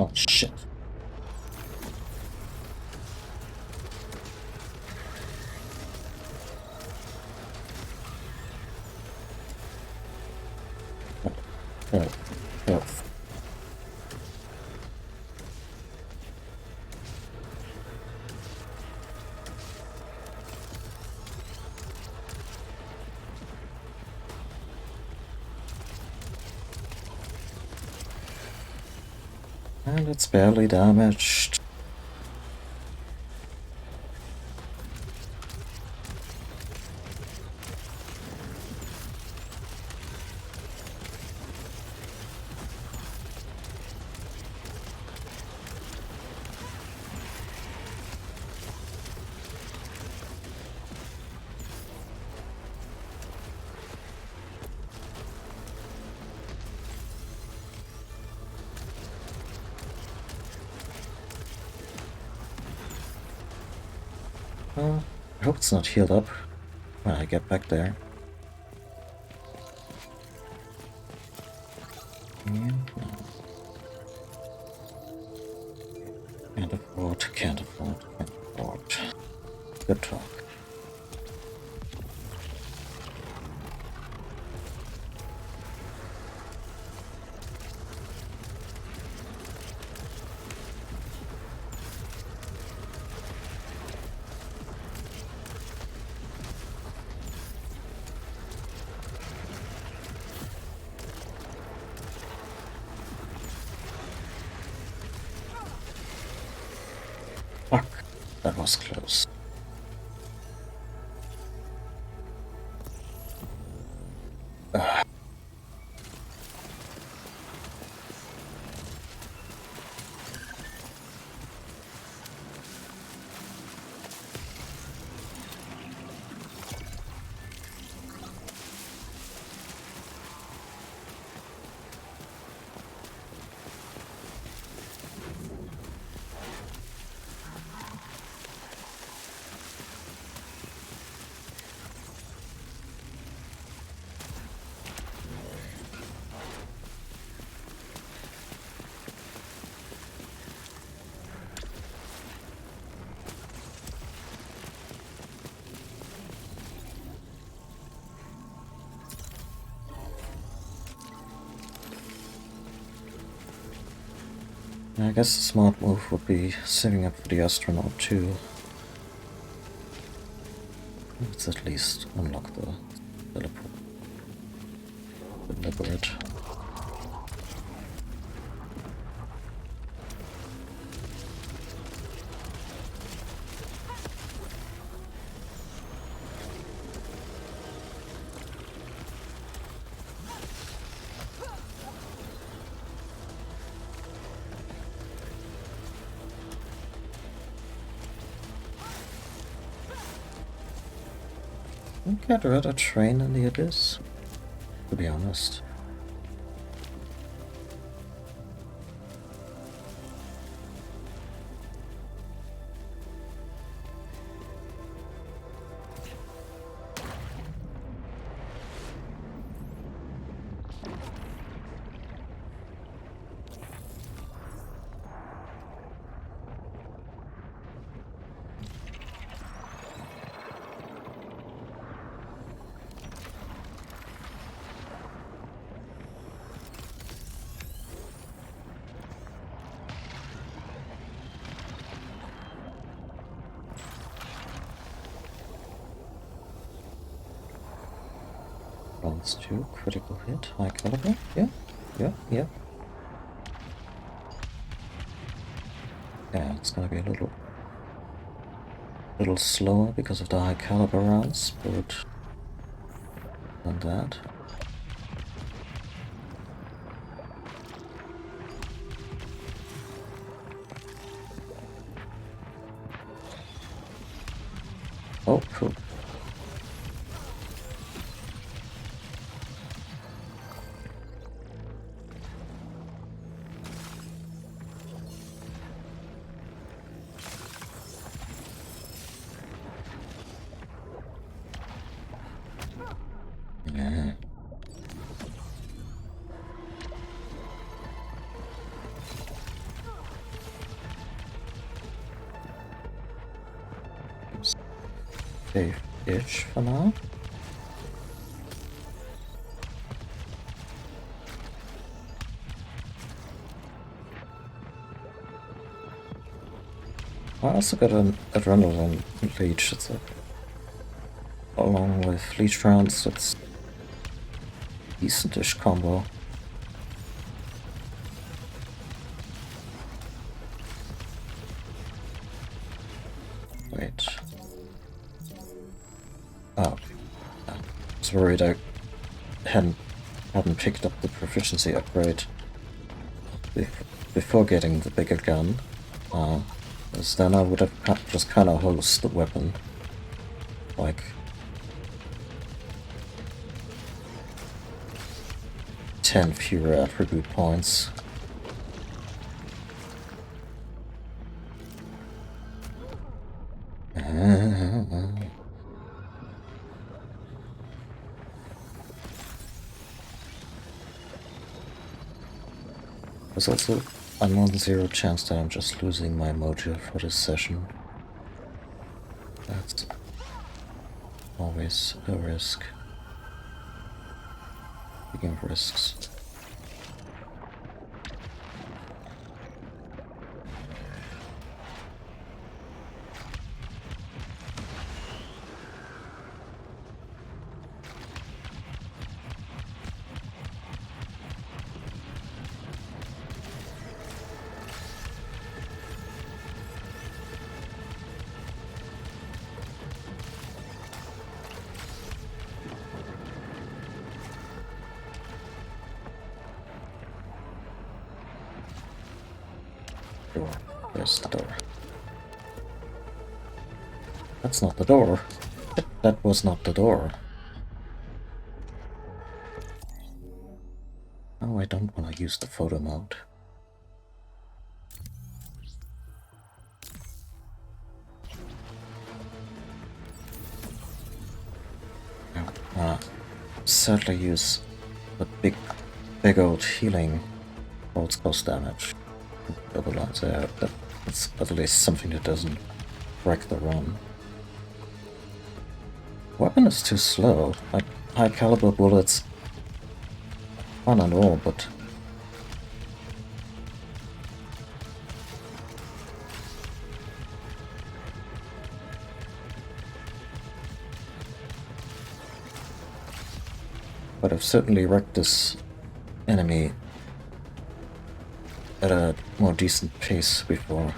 Oh shit. Oh, oh. And it's barely damaged. I hope it's not healed up when I get back there. And no. Can't afford, can't afford, can't afford. Good talk. Fuck, that was close. I guess the smart move would be saving up for the astronaut too. Let's at least unlock the teleport. Deliver it. I'd rather train in the abyss, to be honest. Rounds 2, critical hit, high caliber. Yeah. Yeah, it's gonna be a little slower because of the high caliber rounds, but than that. Oh, cool. Yeah. Safe-ish for now. I also got an adrenaline leech. It's along with leech rounds. It's decent-ish combo. Wait. Oh, I was worried I hadn't picked up the proficiency upgrade before getting the bigger gun. Because then I would have just kind of hosed the weapon. Like 10 fewer attribute points. There's also a non-zero chance that I'm just losing my mojo for this session. That's always a risk. Speaking of risks. Door. There's the door. That's not the door. That was not the door. Oh, I don't want to use the photo mode. I want to sadly use the big old healing false cost damage. Double lines out. That's at least something that doesn't wreck the run. Weapon is too slow. Like, high caliber bullets, fun and all, but I've certainly wrecked this enemy at a more decent pace before.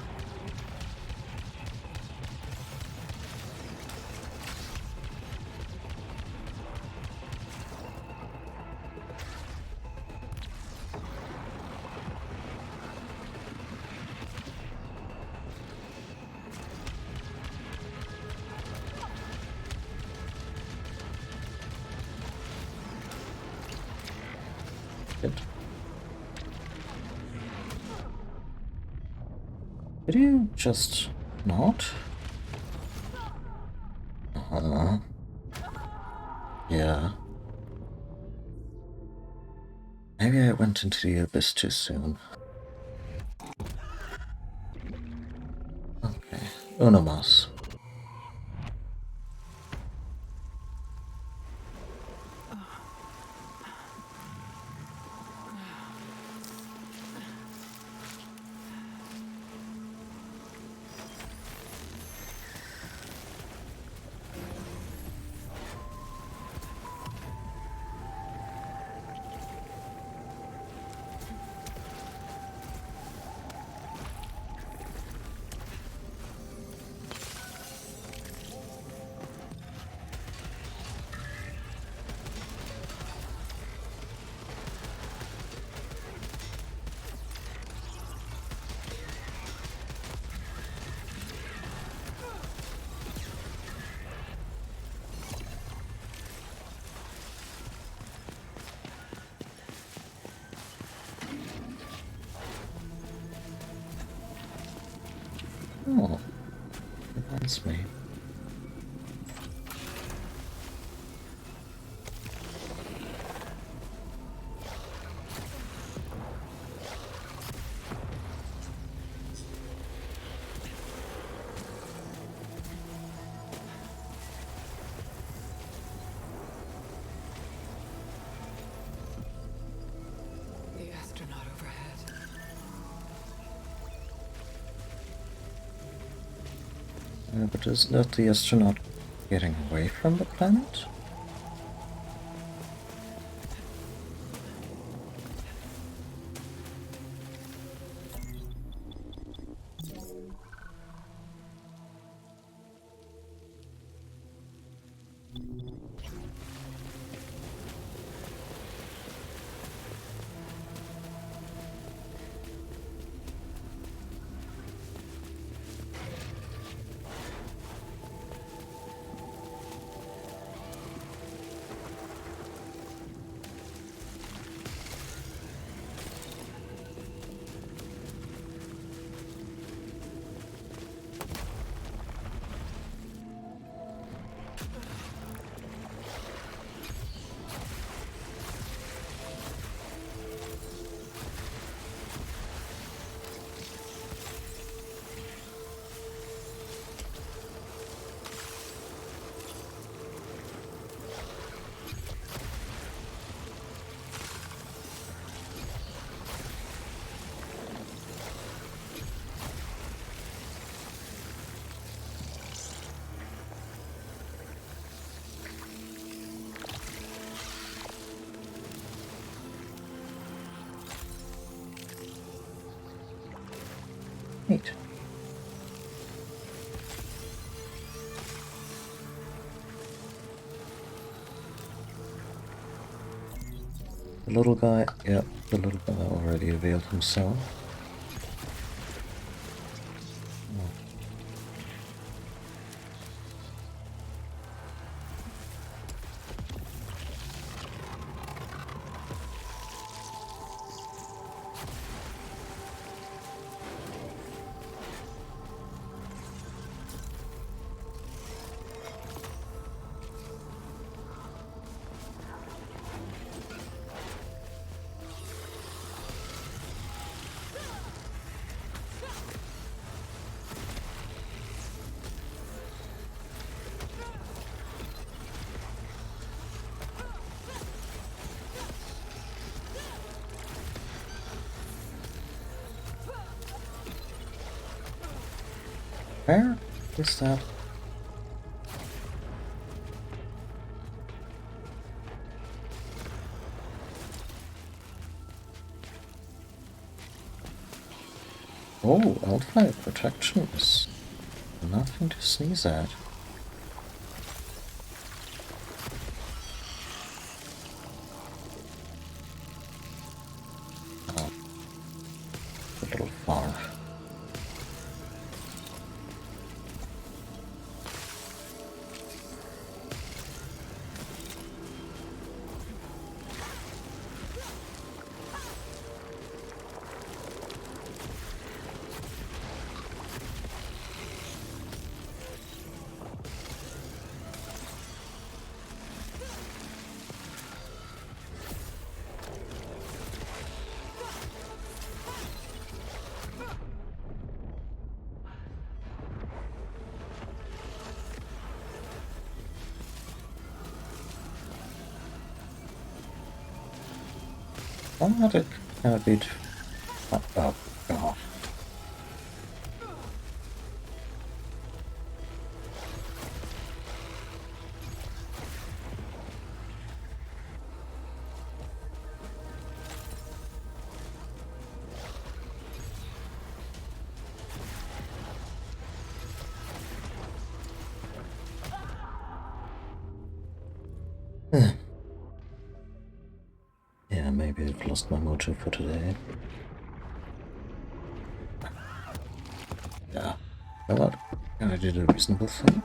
Good. Did you just not? Yeah. Maybe I went into the abyss too soon. Okay. Uno mas. Oh, reminds me. The astronaut overhead. But isn't that the astronaut getting away from the planet? Neat. The little guy, yeah, the little guy already revealed himself. Where is that? Oh, Wildfire protection is nothing to sneeze at. Oh, a little far. That it kind of beat. Oh, oh, God. Yeah, maybe I've lost my mojo for today. Yeah. You know what? I did a reasonable thing.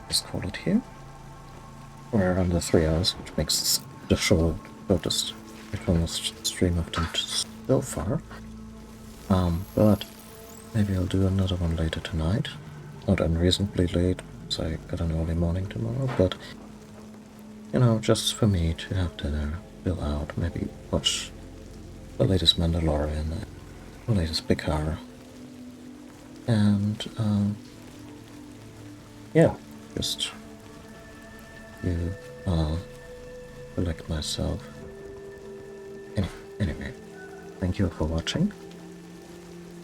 Just call it here. We're under 3 hours, which makes the shortest stream of them so far. But maybe I'll do another one later tonight. Not unreasonably late, because I got an early morning tomorrow, but you know, just for me to have dinner, chill out, maybe watch the latest Mandalorian, the latest Picard, and yeah, just to collect myself. Anyway, thank you for watching,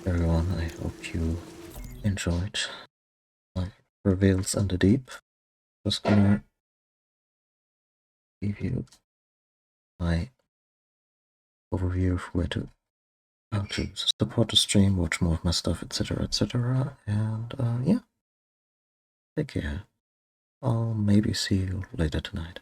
everyone. I hope you enjoyed my reveals in the deep. Just gonna give you my overview of how to support the stream, watch more of my stuff, etc., etc. And yeah, take care. I'll maybe see you later tonight.